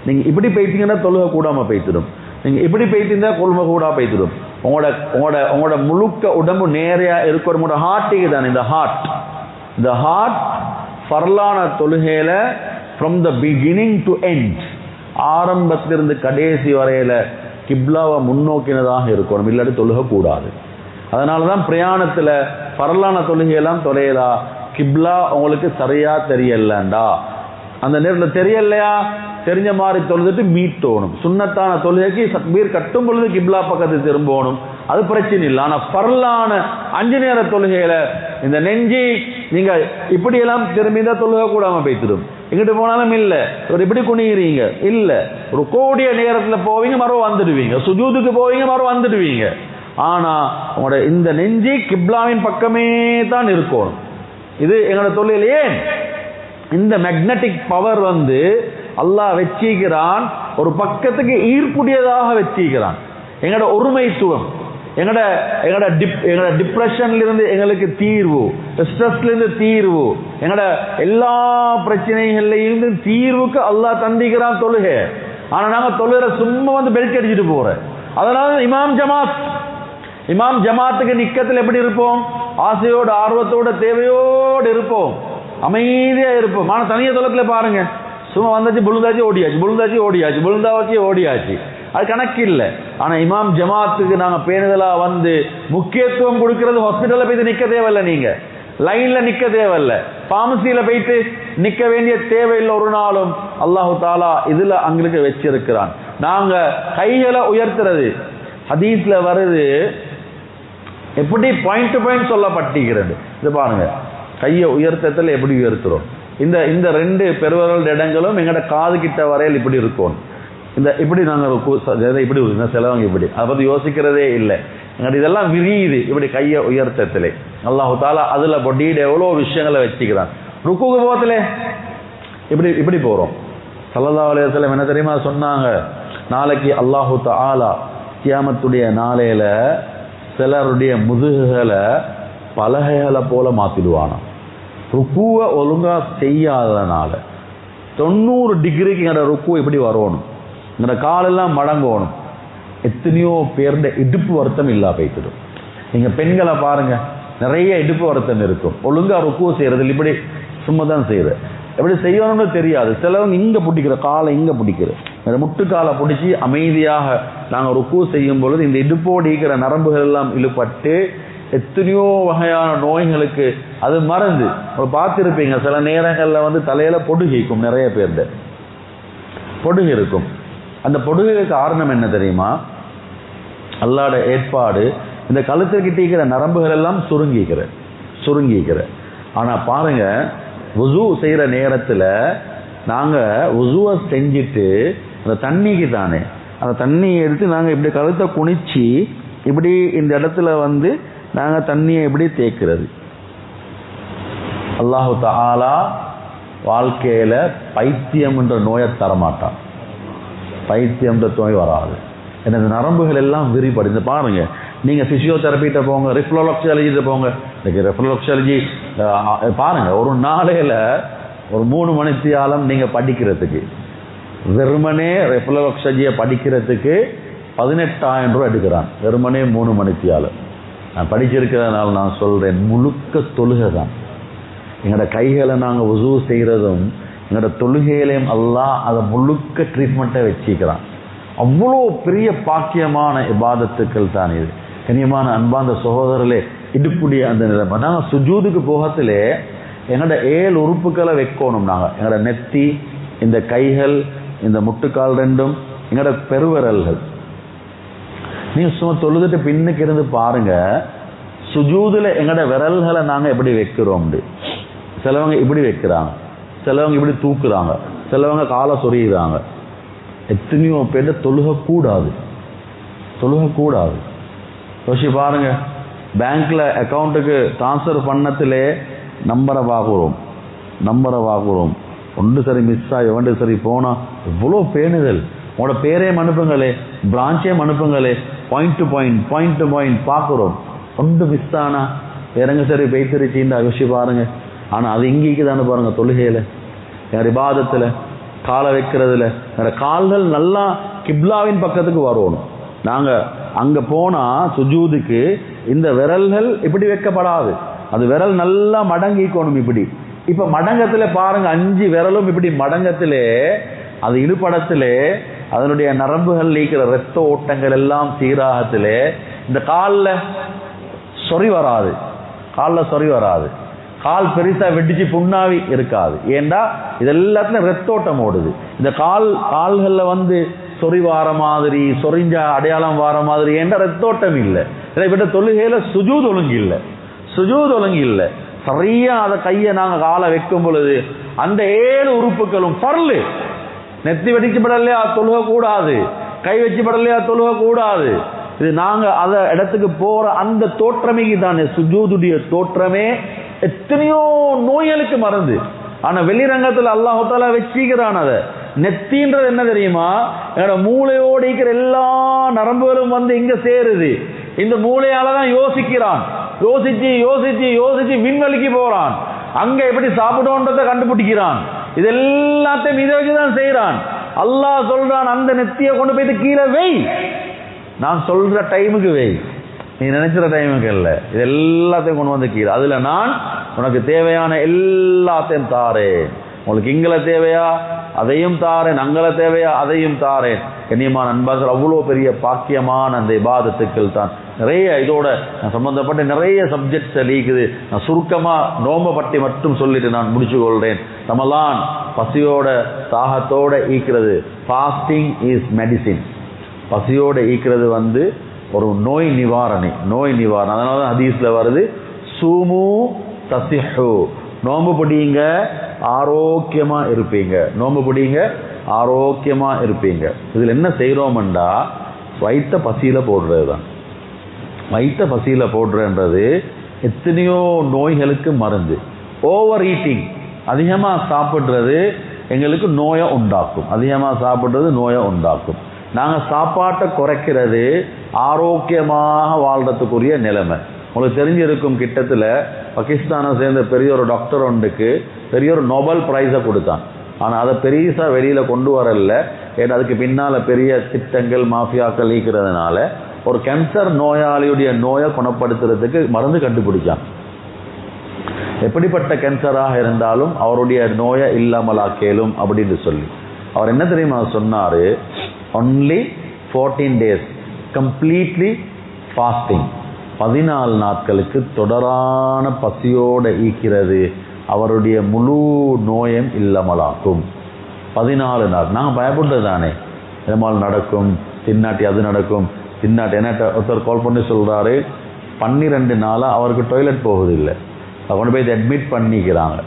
நீங்க இப்படி போயிட்டீங்கன்னா தொழுகை கூடாம போய்த்திடும், நீங்க இப்படி போயிட்டீங்கன்னா கொள்கை கூட போய்த்திடும். உங்களோட முழுக்க உடம்பு நேரையா இருக்கும். உங்களோட ஹார்ட்டுக்கு தானே இந்த ஹார்ட் ஃபர்லான தொழுகையில from the beginning to end, ஆரம்பத்திலிருந்து கடைசி வரையில கிப்லாவை முன்னோக்கினதாக இருக்கணும், இல்லாட்டி தொழுகை கூடாது. அதனாலதான் பிரயாணத்துல ஃபர்லான தொழுகையெல்லாம் தொலையலா, கிப்லா உங்களுக்கு சரியா தெரியலண்டா, அந்த நேரத்தில் தெரியலையா, தெரிஞ்ச மாதிரி தொழுதுட்டு மீட்டோணும். சுன்னத்தான தொழுகைக்கு தக்பீர் கட்டும் பொழுது கிப்லா பக்கத்து திரும்பணும். அது பிரச்சனை இல்லை. ஆனா பரலான 5 நேர தொழுகையில இந்த நெஞ்சி நீங்க இப்படி எல்லாம் திரும்பி தான் தொழுக கூடாம போய்த்திடும். எங்கிட்டு போனாலும் இல்ல ஒரு இப்படி குனிகிறீங்க இல்ல, ஒரு கோடிய நேரத்துல போவீங்க மறு வந்துடுவீங்க, சுஜூதுக்கு போவீங்க மறு வந்துடுவீங்க. ஆனா உங்களோட இந்த நெஞ்சி கிப்லாவின் பக்கமே தான் இருக்கும். இது எங்களோட தொழில். ஏன் இந்த மேக்னெட்டிக் பவர் அல்லாஹ் வச்சிக்கிறான், ஒரு பக்கத்துக்கு ஈர்ப்புடையதாக வச்சிக்கிறான். எங்களோட ஒருமைத்துவம், எங்களோட டிப்ரெஷன்ல இருந்து எங்களுக்கு தீர்வு, ஸ்ட்ரெஸ்ல இருந்து தீர்வு, எங்களோட எல்லா பிரச்சனைகள்ல இருந்து தீர்வுக்கு அல்லாஹ் தந்திக்கிறான் தொழுகை. ஆனா நாங்க தொழுகிற சும்மா பெல்ட் அடிச்சுட்டு போறோம். அதனால இமாம் ஜமாத்துக்கு நிக்கத்தில் எப்படி இருப்போம்? ஆசையோடு, ஆர்வத்தோட, தேவையோடு இருப்போம், அமைதியா இருப்போம். ஆனா தனிய தொழத்துல பாருங்க, சும்மா வந்தாச்சு புழுந்தாச்சு ஓடியாச்சு, அது கணக்கு இல்லை. ஆனா இமாம் ஜமாத்துக்கு நாங்க பேணுதலா முக்கியத்துவம் கொடுக்கிறது. ஹாஸ்பிட்டல்ல போயிட்டு நிக்க தேவையில்லை, நீங்க லைன்ல நிக்க தேவையில்லை, பார்மசியில போயிட்டு நிக்க வேண்டிய தேவையில்லை ஒரு நாளும். அல்லாஹு தாலா இதுல அங்களுக்கு வச்சிருக்கிறான். நாங்க கைகளை உயர்த்துறது ஹதீஸ்ல வருது, எப்படி பாயிண்ட் டு பாயிண்ட் சொல்லப்பட்டிருக்கிறது. இது பாருங்க, கையை உயர்த்தத்துல எப்படி உயர்த்துறோம். இந்த 2 பெருவரல் இடங்களும் எங்கட காது கிட்ட வரையில் இப்படி இருக்கும். இந்த இப்படி நாங்கள் இப்படி செலவங்க இப்படி அதை பத்தி யோசிக்கிறதே இல்லை. எங்கள்கிட்ட இதெல்லாம் விரியுது இப்படி கையை உயர்த்தத்திலே. அல்லாஹு தாலா அதுல பொடியிட எவ்வளவு விஷயங்களை வச்சுக்கிறான். ருக்குக்கு போகத்துல இப்படி போறோம். ஸல்லல்லாஹு அலைஹி வஸல்லம் என்ன தெரியுமா சொன்னாங்க? நாளைக்கு அல்லாஹு தஆலா கியாமத்துடைய நாளையில சிலருடைய முதுகுகளை பலகைகளை போல மாத்திடுவானா. ருக்குவை ஒழுங்கா செய்யாததுனால 90 டிகிரிக்கு எங்கட ருக்கு இப்படி வரணும், எங்கட காலெல்லாம் மடங்கணும். எத்தனையோ பேருடைய இடுப்பு வருத்தம் இல்லா போய்த்திடும். நீங்க பெண்களை பாருங்க, நிறைய இடுப்பு வருத்தம் இருக்கும். ஒழுங்கா ருக்கு செய்யறது இப்படி சும்மா தான் செய்யறது, எப்படி செய்யணும்னு தெரியாது. சிலவங்க இங்க பிடிக்கிற காலை இங்க பிடிக்கிற முட்டுக்காலை பிடிச்சி அமைதியாக நாங்கள் ருக்கு செய்யும் பொழுது இந்த இடுப்போடு இருக்கிற நரம்புகள் எல்லாம் இழுபட்டு எத்தனையோ வகையான நோய்களுக்கு அது மறந்து பார்த்திருப்பீங்க. சில நேரங்களில் தலையில பொடுகிக்கும், நிறைய பேர்த பொடுகு இருக்கும். அந்த பொடுகுக்கு காரணம் என்ன தெரியுமா? அல்லாஹ்ட ஏற்பாடு, இந்த கழுத்துக்கிட்ட இருக்கிற நரம்புகள் எல்லாம் சுருங்கிக்கிற. ஆனா பாருங்க, வுசு செய்யற நேரத்துல நாங்க வுசுவை செஞ்சுட்டு அந்த தண்ணிக்கு தானே அந்த தண்ணியை எடுத்து நாங்க இப்படி கழுத்தை குனிச்சு இப்படி இந்த இடத்துல நாங்க தண்ணியை எப்படி தேய்க்கிறது. அல்லாஹு தஆலா வாழ்க்கையில பைத்தியம் என்ற நோயை தரமாட்டான். பைத்தியம் என்ற நோய் வராது. எனது நரம்புகள் எல்லாம் விரிபடைந்து பாருங்க. நீங்க பிசியோதெரபிட்ட போங்க, ரிஃப்ளெக்சாலஜிட்ட போங்க. ரிஃப்ளெக்சாலஜி பாருங்க, ஒரு நாளையில ஒரு 3 மணித்தியாலம் நீங்க படிக்கிறதுக்கு, வெறுமனே ரிஃப்ளெக்சாலஜியை படிக்கிறதுக்கு 18,000 ரூபாய் எடுக்கிறான். வெறுமனே 3 மணித்தியாலம். நான் படிச்சிருக்கிறதுனால நான் சொல்றேன், முழுக்க தொழுகை தான். எங்களோட கைகளை நாங்கள் வுசு செய்கிறதும் எங்களோட தொழுகையிலையும் அல்லாஹ் அதை முழுக்க ட்ரீட்மெண்ட்டை வச்சுக்கிறான். அவ்வளோ பெரிய பாக்கியமான இபாதத்துக்கள் தான் இது. கண்ணியமான அன்பார்ந்த சகோதரர்களே, இடுப்புடைய அந்த நிலைமை. நாங்கள் சுஜூதுக்கு போகத்திலே எங்களோட 7 உறுப்புகளை வைக்கணும். நாங்கள் எங்களோட நெத்தி, இந்த கைகள், இந்த முட்டுக்கால் 2ம், எங்களோட பெருவிரல்கள். நீங்க சும்மா தொழுதுட்டு பின்னுக்கு இருந்து பாருங்க, சுஜூதுல எங்களோட விரல்களை நாங்க எப்படி வைக்கிறோம். சிலவங்க இப்படி வைக்கிறாங்க, சிலவங்க இப்படி தூக்குறாங்க, சிலவங்க காலை சொறிகிறாங்க. எத்தனையோ பேர் தொழுக கூடாது. யோசி பாருங்க, பேங்க்ல அக்கௌண்ட்டுக்கு டிரான்ஸ்ஃபர் பண்ணத்திலே நம்பரை வாங்குறோம். ஒன்று சரி மிஸ் ஆகி ஒன்று சரி போனா இவ்வளோ பேணுதல். உங்களோட பேரையும் அனுப்புங்களே, பிரான்ச்சையும் அனுப்புங்களே, பாயிண்ட் டு பாயிண்ட் பார்க்குறோம். ஒன்று மிஸ் ஆனா வேறங்க சரி பெய்திருச்சின்னு யோசி பாருங்க. ஆனா அது இங்கேக்கு தானே பாருங்க, தொழுகையில, என் இபாதத்துல, காலை வைக்கிறதுல, கால்கள் நல்லா கிப்லாவின் பக்கத்துக்கு வரணும். நாங்க அங்க போனா சுஜூதுக்கு இந்த விரல்கள் இப்படி வைக்கப்படாது. அது விரல் நல்லா மடங்கிக்கணும் இப்படி. இப்ப மடங்கத்துல பாருங்க, 5 விரலும் இப்படி மடங்கத்திலே, அது இடுபடத்திலே அதனுடைய நரம்புகள் இருக்கிற இரத்த ஓட்டங்கள் எல்லாம் சீராகத்திலே இந்த காலில் சொறி வராது. கால் பெருசா வெடிச்சு புண்ணாவி இருக்காது. ஏண்டா இது எல்லாத்துலயும் ரத்தோட்டம் ஓடுது. இந்த கால்கள்ல சொறி வார மாதிரி, சொறிஞ்ச அடையாளம் வார மாதிரி என்ற ரத்தோட்டம் இல்லை. இதை தொழுகையில சுஜூத் ஒழுங்கு இல்லை, சுஜூத் ஒழுங்கு இல்லை. சரியா அதை கையை நாங்கள் காலை வைக்கும் பொழுது அந்த 7 உறுப்புகளும் பரலு. நெத்தி வெடிக்கப்படலையா தொழுக கூடாது, கை வச்சுப்படலையா தொழுக கூடாது. இது நாங்க அத இடத்துக்கு போற அந்த தோற்றமைக்கு தானே சுஜூதுடைய தோற்றமே எத்தனையோ நோய்களுக்கு மருந்து. ஆனா வெளிரங்கத்துல அல்லாஹ் தஆலா வச்சிக்கிறான். அதை நெத்தின்றது என்ன தெரியுமா, என்னோட மூளையோடு இருக்கிற எல்லா நரம்புகளும் வந்து இங்க சேருது. இந்த மூளையாலதான் யோசிக்கிறான், யோசிச்சு யோசிச்சு யோசிச்சு விண்வெளிக்கு போறான், அங்க எப்படி சாப்பிடுன்றத கண்டுபிடிக்கிறான். இது எல்லாத்தையும் இதை வச்சுதான் செய்யறான். அல்லாஹ் சொல்றான், அந்த நெத்தியை கொண்டு போயிட்டு கீழே வை, நான் சொல்ற டைமுக்கு வை, நீ நினைச்சிற டைமுக்கு இல்லை. இது எல்லாத்தையும் கொண்டு வந்து கீழே, அதுல நான் உனக்கு தேவையான எல்லாத்தையும் தாரேன். உங்களுக்கு இங்களை தேவையா அதையும் தாரேன், அங்களை தேவையா அதையும் தாரேன். கண்ணியமான நண்பர்கள், அவ்வளோ பெரிய பாக்கியமான அந்த இபாதத்துக்கள் தான். நிறைய இதோட சம்பந்தப்பட்ட நிறைய சப்ஜெக்ட்ஸ் லீக்குது. நான் சுருக்கமா நோம்ப பற்றி மட்டும் சொல்லிட்டு நான் முடிச்சு கொள்றேன். ரமலான் பசியோட தாகத்தோட ஈக்கிறது. Fasting is medicine. பசியோட ஈக்கிறது வந்து ஒரு நோய் நிவாரணி, நோய் நிவாரணம். அதனால தான் ஹதீஸ்ல வருது, சூமு தசிஹு, நோம்பு பிடிங்க ஆரோக்கியமா இருப்பீங்க, நோம்பு பிடிங்க ஆரோக்கியமா இருப்பீங்க. இதுல என்ன செய்யறோம்டா, வயிற்ற பசியில போடுறது தான். வயிற்ற பசியில போடுறன்றது எத்தனையோ நோய்களுக்கு மருந்து. ஓவர் ஈட்டிங், அதிகமா சாப்பிடுறது எங்களுக்கு நோயை உண்டாக்கும், அதிகமா சாப்பிடுறது நோயை உண்டாக்கும். நாங்க சாப்பாட்டை குறைக்கிறது ஆரோக்கியமாக வாழ்றதுக்குரிய நிலைமை. உங்களுக்கு தெரிஞ்சிருக்கும், கிட்டத்துல பாகிஸ்தானை சேர்ந்த பெரிய ஒரு டாக்டர் ஒன்றுக்கு பெரிய ஒரு நோபல் பிரைஸை கொடுத்தான். ஆனா அதை பெரியசா வெளியில கொண்டு வரல. ஏன்னா அதுக்கு பின்னால பெரிய திட்டங்கள் மாஃபியாக்கள் ஈக்கிறதுனால ஒரு கேன்சர் நோயாளியுடைய நோயை குணப்படுத்துறதுக்கு மருந்து கண்டுபிடிச்சான். எப்படிப்பட்ட கேன்சராக இருந்தாலும் அவருடைய நோயை இல்லாமலாக்கேலும் அப்படின்னு சொல்லி அவர் என்ன தெரியுமா சொன்னாரு, only 14 days completely fasting, 14 நாட்களுக்கு தொடரான பசியோட ஈக்கிறது அவருடைய முழு நோயம் இல்லாமலாக்கும். 14 நாள். நாங்கள் பயப்படுறது தானே, எதமால் நடக்கும், தின்னாட்டி அது நடக்கும், தின்னாட்டி. என்ன ஒருத்தர் கால் பண்ணி சொல்றாரு, 12 நாளா அவருக்கு டாய்லெட் போகுது இல்லை, கொண்டு போய் அட்மிட் பண்ணிக்கிறாங்க.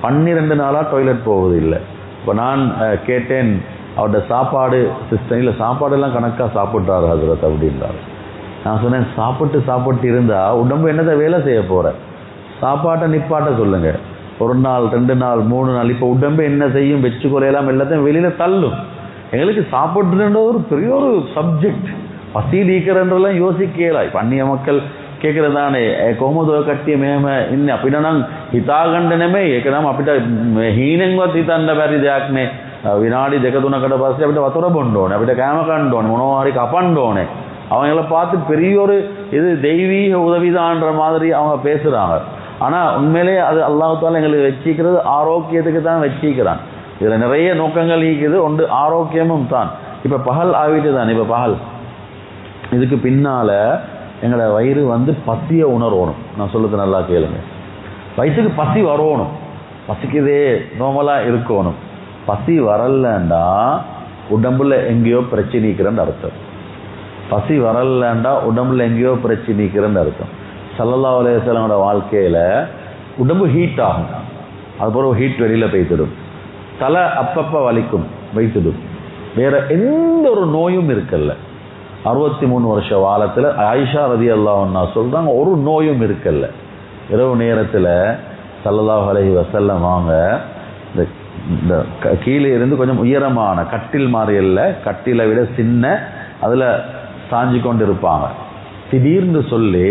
12 நாளா டாய்லெட் போகுது இல்லை. இப்போ நான் கேட்டேன், அவருடைய சாப்பாடு சிஸ்டம் இல்லை, சாப்பாடெல்லாம் கணக்காக சாப்பிட்றாரு ஹஜ்ரத் அப்படின்றாரு. நான் சொன்னேன், சாப்பிட்டு இருந்தா உடம்பு என்னத்தை வேலை செய்ய போற, சாப்பாட்டை நிப்பாட்ட சொல்லுங்க. 1 நாள் 2 நாள் 3 நாள் இப்போ உடம்பு என்ன செய்யும், வச்சு கொலையெல்லாம் எல்லாத்தையும் வெளியில தள்ளும். எங்களுக்கு சாப்பிட்டுன்ற ஒரு பெரிய ஒரு சப்ஜெக்ட். பசி நீக்கிறன்றெல்லாம் யோசிக்கலாம். இப்போ அந்நிய மக்கள் கேட்கறதானே කොහොමද කට්ටිය මෙහෙම ඉන්නේ, අපිට නම් හිතා ගන්න නෙමෙයි, ඒක නම් අපිට හීනෙන්වත් හිතන්න බැරි දෙයක් නේ. විනාඩි 2-3කට පස්සේ අපිට වතුර බොන්න ඕනේ, අපිට කෑම කන්න ඕනේ, මොනවා හරි කපන්න ඕනේ. அவங்கள பார்த்து பெரிய ஒரு இது தெய்வீக உதவிதான்ற மாதிரி அவங்க பேசுறாங்க. ஆனா உண்மையிலே அது அல்லாஹ் தஆலா எங்களுக்கு வச்சிக்கிறது ஆரோக்கியத்துக்கு தான் வச்சிக்கிறான். இதுல நிறைய நோக்கங்கள் இருக்குது, ஒன்று ஆரோக்கியமும் தான். இப்ப பகல் ஆகிட்டு தான். இப்ப பகல் இதுக்கு பின்னால எங்களோட வயிறு வந்து பசியை உணரணும். நான் சொல்றது நல்லா கேளுங்க, வயிற்றுக்கு பசி வரணும், பசிக்குதே நோமலா இருக்கணும். பசி வரலண்டா உடம்புல எங்கேயோ பிரச்சனைக்குறன்னு அர்த்தம். பசி வரலண்டா உடம்புல எங்கேயோ பிரச்சனைக்குறன்னு அர்த்தம். ஸல்லல்லாஹு அலைஹி வஸல்லமோட வாழ்க்கையில உடம்பு ஹீட் ஆகும், அதுக்கப்புறம் ஹீட் வெளியில போய்த்திடும், தலை அப்பப்ப வலிக்கும் வைத்திடும், வேற எந்த ஒரு நோயும் இருக்கல்ல. 63 வருஷ காலத்துல ஆயிஷா ரலியல்லாஹு அன்ஹா சொல்றாங்க, ஒரு நோயும் இருக்கல்ல. இரவு நேரத்துல ஸல்லல்லாஹு அலைஹி வஸல்லம் வாங்க இந்த கீழே இருந்து கொஞ்சம் உயரமான கட்டில் மாதிரி இல்ல, கட்டிலை விட சின்ன, அதுல சாஞ்சி கொண்டு இருப்பாங்க. திடீர்னு சொல்லி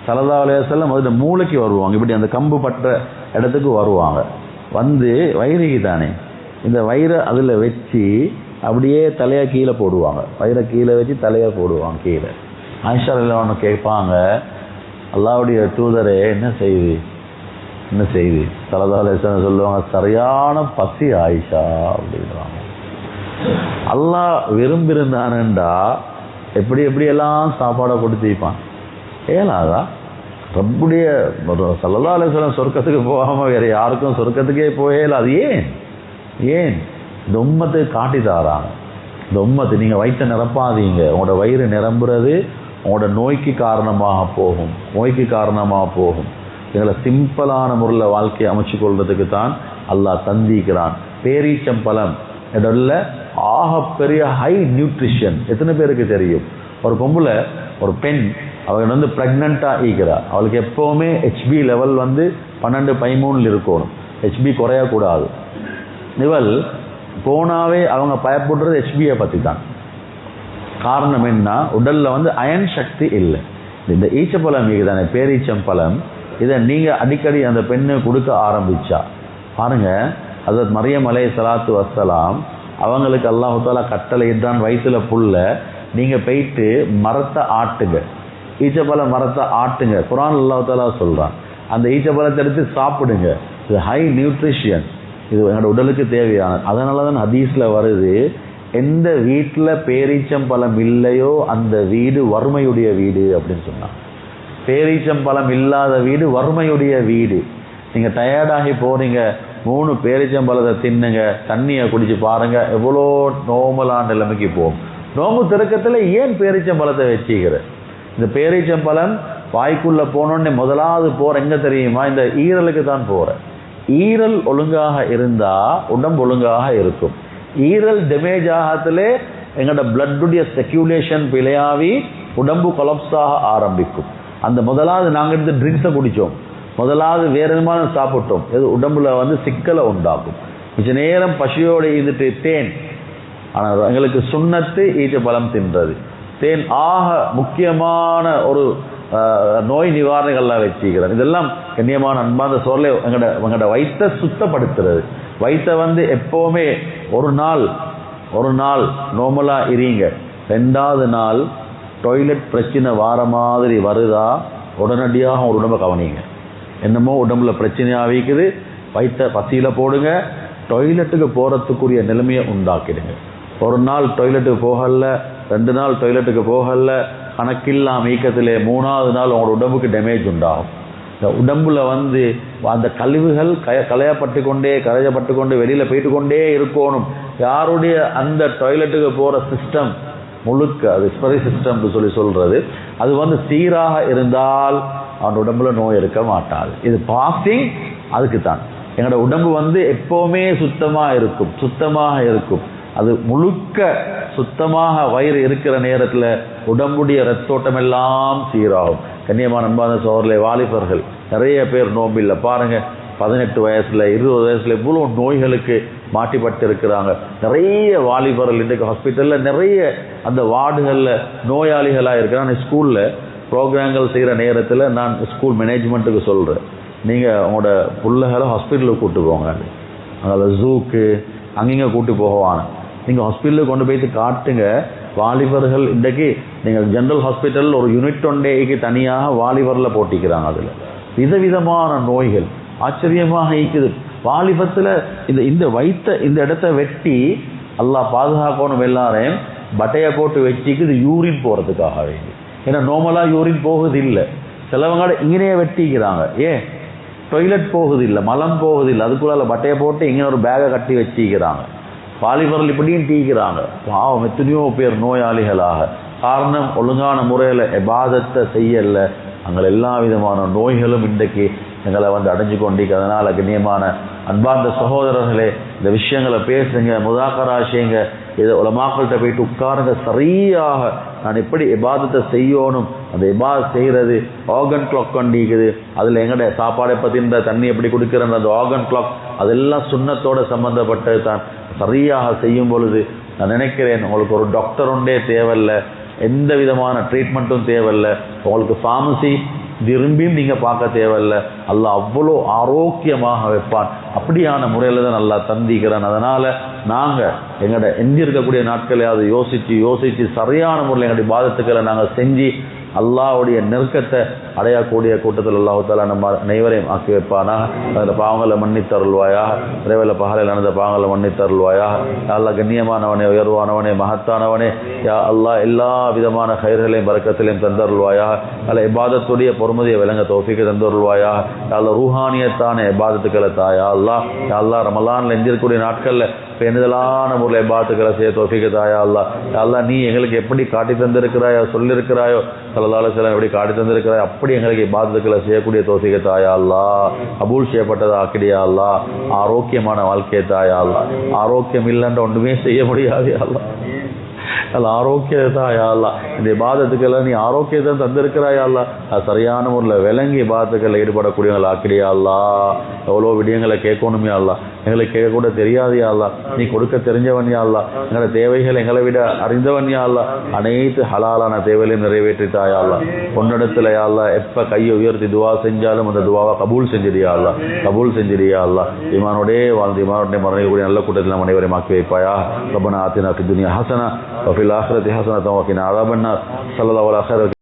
ஸல்லல்லாஹு அலைஹி வஸல்லம் அதுல மூளைக்கு வருவாங்க, இப்படி அந்த கம்பு பட்ட இடத்துக்கு வருவாங்க. வந்து வயிறுக்கு தானே, இந்த வயிறை அதுல வச்சு அப்படியே தலையா கீழே போடுவாங்க, வயிறை கீழே வச்சு தலையா போடுவாங்க கீழே. ஆயிஷா ரலியல்லாஹு அன்ஹா கேட்பாங்க, அல்லாஹ்வுடைய தூதரே என்ன செய்தி, என்ன செய்தி? ஸல்லல்லாஹு அலைஹி வஸல்லம் சொல்லுவாங்க, சரியான பசி ஆயிஷா அப்படின்றாங்க. அல்லாஹ் விரும்பியிருந்தானண்டா எப்படி எப்படியெல்லாம் சாப்பாடை கொடுத்திருப்பான். ஏலாதா ரப்புடைய ஸல்லல்லாஹு அலைஹி வஸல்லம் சொர்க்கத்துக்கு போகாம வேற யாருக்கும் சொர்க்கத்துக்கே போயல. அது ஏன் இந்த உம்மத்தை காட்டி தாராங்க. இந்த உம்மத்து நீங்கள் வயிற்றை நிரப்பாதீங்க. உங்களோட வயிறு நிரம்புறது உங்களோட நோய்க்கு காரணமாக போகும். எங்களை சிம்பிளான முறையில் வாழ்க்கையை அமைச்சு கொள்றதுக்கு தான் அல்லாஹ் தந்திக்கிறான். பேரீச்சம்பழம் இடத்துல ஆகப்பெரிய ஹை நியூட்ரிஷன். எத்தனை பேருக்கு தெரியும்? ஒரு பொம்பளை, ஒரு பெண், அவள் வந்து ப்ரெக்னெண்ட்டாக ஈக்கிறாள். அவளுக்கு எப்போவுமே ஹெச்பி லெவல் வந்து 12-13 இருக்கணும். ஹெச்பி குறையக்கூடாது. இவள் போனாவே அவங்க பயப்படுறது ஹெச்பியை பற்றி தான். காரணம் என்ன? உடலில் வந்து அயன் சக்தி இல்லை. இந்த ஈச்சப்பழம் தானே, பேரீச்சம்பழம், இதை நீங்கள் அடிக்கடி அந்த பெண்ணு கொடுக்க ஆரம்பித்தா பாருங்க. ஹஜ்ரத் மரியம் அலைஹிஸ்ஸலாத்து வஸ்ஸலாம் அவங்களுக்கு அல்லாஹ் தஆலா கட்டளையிட்டான், வயிற்றுல புல்ல நீங்கள் போயிட்டு மரத்தை ஆட்டுங்க, ஈச்சப்பழ மரத்தை ஆட்டுங்க. குர்ஆன் அல்லாஹ் தஆலா சொல்கிறான், அந்த ஈச்சப்பழத்தை எடுத்து சாப்பிடுங்க. இது ஹை நியூட்ரிஷன், இது எங்களோட உடலுக்கு தேவையானது. அதனால தான் ஹதீஸில் வருது, எந்த வீட்டில் பேரீச்சம்பழம் இல்லையோ அந்த வீடு வறுமையுடைய வீடு அப்படின்னு சொன்னான். பேரீச்சம்பழம் இல்லாத வீடு வறுமையுடைய வீடு. நீங்கள் டயர்டாகி போறீங்க, 3 பேரீச்சம்பழத்தை தின்னுங்க, தண்ணியை குடிச்சு பாருங்க, எவ்வளோ நோமலான நிலைமைக்கு போகும். நோம்பு திறக்கத்தில் ஏன் பேரீச்சம்பழத்தை வச்சுக்கிற? இந்த பேரீச்சம்பழம் வாய்க்குள்ள போனோடனே முதலாவது போற எங்க தெரியுமா? இந்த ஈரலுக்கு தான் போற. ஈரல் ஒழுங்காக இருந்தா உடம்பு ஒழுங்காக இருக்கும். ஈரல் டேமேஜ் ஆகத்திலே எங்களோட பிளட்டுடைய செக்யூலேஷன் பிழையாவி உடம்பு கொலப்ஸாக ஆரம்பிக்கும். அந்த முதலாவது நாங்கள் எடுத்து ட்ரிங்க்ஸை குடித்தோம், முதலாவது வேற விதமான சாப்பிட்டோம், இது உடம்புல வந்து சிக்கலை உண்டாக்கும். கொஞ்ச நேரம் பசியோடு இருந்துட்டு தேன், ஆனால் எங்களுக்கு சுண்ணத்து ஈச்சப்பழம் தின்றது. தேன் ஆக முக்கியமான ஒரு நோய் நிவாரணிகள்லாம் வச்சுக்கிறேன். இதெல்லாம் கண்ணியமான அன்பான சொல்ல எங்களோட வயிற்றை சுத்தப்படுத்துறது. வயிற்றை வந்து எப்போவுமே ஒரு நாள் நார்மலாக இருங்க, 2வது நாள் டாய்லெட் பிரச்சனை வார மாதிரி வருதா உடனடியாக ஒரு உடம்பை கவனிங்க. என்னமோ உடம்புல பிரச்சனையாக வைக்குது, வயிற்றை பசியில் போடுங்க, டாய்லெட்டுக்கு போகிறதுக்குரிய நிலைமையை உண்டாக்கிடுங்க. ஒரு நாள் டாய்லெட்டுக்கு போகல, 2 நாள் டாய்லெட்டுக்கு போகல, கணக்கில்லாம் வீக்கத்திலே 3வது நாள் உங்களோட உடம்புக்கு டேமேஜ் உண்டாகும். இந்த உடம்புல வந்து அந்த கழிவுகள் களையப்பட்டு கொண்டே வெளியில் போயிட்டு கொண்டே இருக்கணும். யாருடைய அந்த டாய்லெட்டுக்கு போகிற சிஸ்டம் முழுக்க, அது ஸ்பெரி சிஸ்டம் சொல்கிறது, அது வந்து சீராக இருந்தால் அவன் உடம்புல நோய் இருக்க மாட்டாது. இது பாஸ்டிங் அதுக்கு தான். எங்களோட உடம்பு வந்து எப்போவுமே சுத்தமாக இருக்கும். அது முழுக்க சுத்தமாக வயிறு இருக்கிற நேரத்தில் உடம்புடைய ரத்தோட்டம் எல்லாம் சீராகும். கண்ணியமான அன்பான சோழர்களே, வாலிபர்கள் நிறைய பேர் நோம்பில்லை பாருங்க. 18 வயசுல 20 வயசுல இவ்வளோ நோய்களுக்கு மாட்டிப்பட்டு இருக்கிறாங்க. நிறைய வாலிபர்கள் இன்றைக்கு ஹாஸ்பிட்டலில் நிறைய அந்த வார்டுகளில் நோயாளிகளாக இருக்கிறாங்க. ஸ்கூலில் ப்ரோக்ராம்கள் செய்கிற நேரத்தில் நான் ஸ்கூல் மேனேஜ்மெண்ட்டுக்கு சொல்கிறேன், நீங்கள் உங்களோட பிள்ளைகளை ஹாஸ்பிட்டலுக்கு கூப்பிட்டு போங்க, அதில் ஜூக்கு அங்கங்கே கூப்பிட்டு போவாங்க. நீங்கள் ஹாஸ்பிட்டலுக்கு கொண்டு போயிட்டு காட்டுங்க. வாலிபர்கள் இன்றைக்கு நீங்கள் ஜென்ரல் ஹாஸ்பிட்டலில் ஒரு யூனிட் ஒன்றேக்கு தனியாக வாலிபரில் போட்டிக்கிறாங்க. அதில் விதவிதமான நோய்கள் ஆச்சரியமாக இருக்குது. வாலிபத்தில் இந்த வயிற்ற இந்த இடத்த வெட்டி அல்லாஹ் பாதுகாக்கணும். எல்லாரையும் பட்டையை போட்டு வச்சிக்குது யூரின் போகிறதுக்காக வேண்டி. ஏன்னா நார்மலாக யூரின் போகுது இல்லை, சிலவங்க இங்கேயே வெட்டிக்கிறாங்க. ஏன்? டாய்லெட் போகுது இல்லை, மலம் போகுது இல்லை, அதுக்குள்ள பட்டையை போட்டு இங்கே ஒரு பேகை கட்டி வச்சிக்கிறாங்க. வாலிபர்கள் இப்படியும் டீக்கிறாங்க. பாவம், எத்தனையோ பேர் நோயாளிகளாக. காரணம், ஒழுங்கான முறையில் இபாதத்தை செய்யலை. அங்கே எல்லா விதமான நோய்களும் இன்றைக்கு எங்களை வந்து அடைஞ்சு கொண்டிருக்கு. அதனால் கண்ணியமான அன்பார்ந்த சகோதரர்களே, இந்த விஷயங்களை பேசுங்க, முதாக்கரா செய்யுங்க. இதை உலமாக்கள்கிட்ட போயிட்டு உட்காருங்க. சரியாக நான் எப்படி இபாதத்தை செய்யணும், அந்த இபாதத் செய்கிறது ஆர்கன் கிளாக் கொண்டிருக்குது. அதில் எங்கட சாப்பாடை பற்றின்ற தண்ணி எப்படி கொடுக்குறேன், அந்த ஆர்கன் கிளாக் அதெல்லாம் சுண்ணத்தோடு சம்மந்தப்பட்டது தான். சரியாக செய்யும் பொழுது நான் நினைக்கிறேன், உங்களுக்கு ஒரு டாக்டர் ஒன்றே தேவையில்லை, எந்த விதமான ட்ரீட்மெண்ட்டும் தேவையில்லை, உங்களுக்கு ஃபார்மசி விரும்பியும் நீங்கள் பார்க்க தேவையில்லை. அல்லாஹ் அவ்வளோ ஆரோக்கியமாக வைப்பான். அப்படியான முறையில் தான் நல்லா தந்திக்கிறான். அதனால் நாங்கள் எங்களோட எஞ்சி இருக்கக்கூடிய நாட்களையாவது யோசித்து சரியான முறையில் எங்களுடைய பாதத்துக்களை நாங்கள் செஞ்சு அல்லாஹ்வுடைய நெருக்கத்தை அடையக்கூடிய கூட்டத்தில் அல்லாஹ் தஆலா நம்ம அனைவரையும் ஆக்கி வைப்பானாக. அதில் பாவங்களை மன்னித்தருள்வாயாக. விரைவில் பகலில் நடந்த பாவங்களை மன்னித்தருள்வாயாக. யா அல்லாஹ், கண்ணியமானவனே, உயர்வானவனே, மகத்தானவனே, யா அல்லாஹ், எல்லா விதமான கைர்களையும் பரக்கத்திலையும் தந்தருள்வாயாக. அல்ல இபாதத்துடைய பொறுமதியை விளங்க தௌஃபீக்கை தந்தருள்வாயாக. யா அல்லாஹ், ரூஹானியத்தான இபாதத்துக்களை தாயா அல்லாஹ். யா அல்லாஹ், ரமலானில் எஞ்சிருக்கக்கூடிய நாட்களில் பேணுதலான முறையில் இபாதத்துக்களை செய்ய தௌஃபீக் தாயா அல்லாஹ். யா அல்லாஹ் நீ எங்களுக்கு எப்படி காட்டி தந்திருக்கிறாயோ சொல்லியிருக்கிறாயோ ஸல்லல்லாஹு அலைஹி வஸல்லம் எப்படி காட்டி தந்திருக்கிறாயோ அப்படி எங்களுக்கு இபாதத்துக்களை செய்யக்கூடிய தௌஃபீக் தாயா அல்லாஹ். கபூல் செய்யப்பட்டது ஆக்கிடியா அல்லாஹ். ஆரோக்கியமான வாழ்க்கையை தாயா அல்லாஹ். ஆரோக்கியம் இல்லைன்ற ஒன்றுமே செய்ய முடியாது அல்லாஹ். ஆரோக்கியதா யா அல்லாஹ். இந்த இபாதத்துக்கெல்லாம் நீ ஆரோக்கியத்தை தந்திருக்கிறாயா அல்லாஹ். அது சரியான முறையில் விளங்கி இபாதத்துக்களில் ஈடுபடக்கூடியவங்களை ஆக்கிடியா அல்லாஹ். எவ்வளோ விடயங்களை கேட்கணுமே அல்லாஹ். எங்களுக்கு கேட்கக்கூட தெரியாது யா அல்லாஹ். நீ கொடுக்க தெரிஞ்சவன் யா அல்லாஹ். எங்களோட தேவைகள் எங்களை விட அறிந்தவன் யா அல்லாஹ். அனைத்து ஹலாலான தேவைகளையும் நிறைவேற்றித்தாயா அல்லாஹ். பொன்னிடத்தில் யா அல்லாஹ் எப்போ கையை உயர்த்தி துவா செஞ்சாலும் அந்த துவாவை கபூல் செஞ்சிடியா அல்லாஹ். கபூல் செஞ்சிடியா அல்லாஹ். ஈமானோடே வாழ்ந்து ஈமானோடே மரணிக்கக்கூடிய நல்ல கூட்டத்தில் நம்ம அனைவரையும் ஆக்கி வைப்பாயா. ரப்பனா ஆத்தினா ஃபித் துன்யா ஹஸனா வஃபில் ஆখিরাতি ஹஸனத்தன் வகினா அஸாபன் நார். ஸல்லல்லாஹு அலைஹி வஸல்லம்.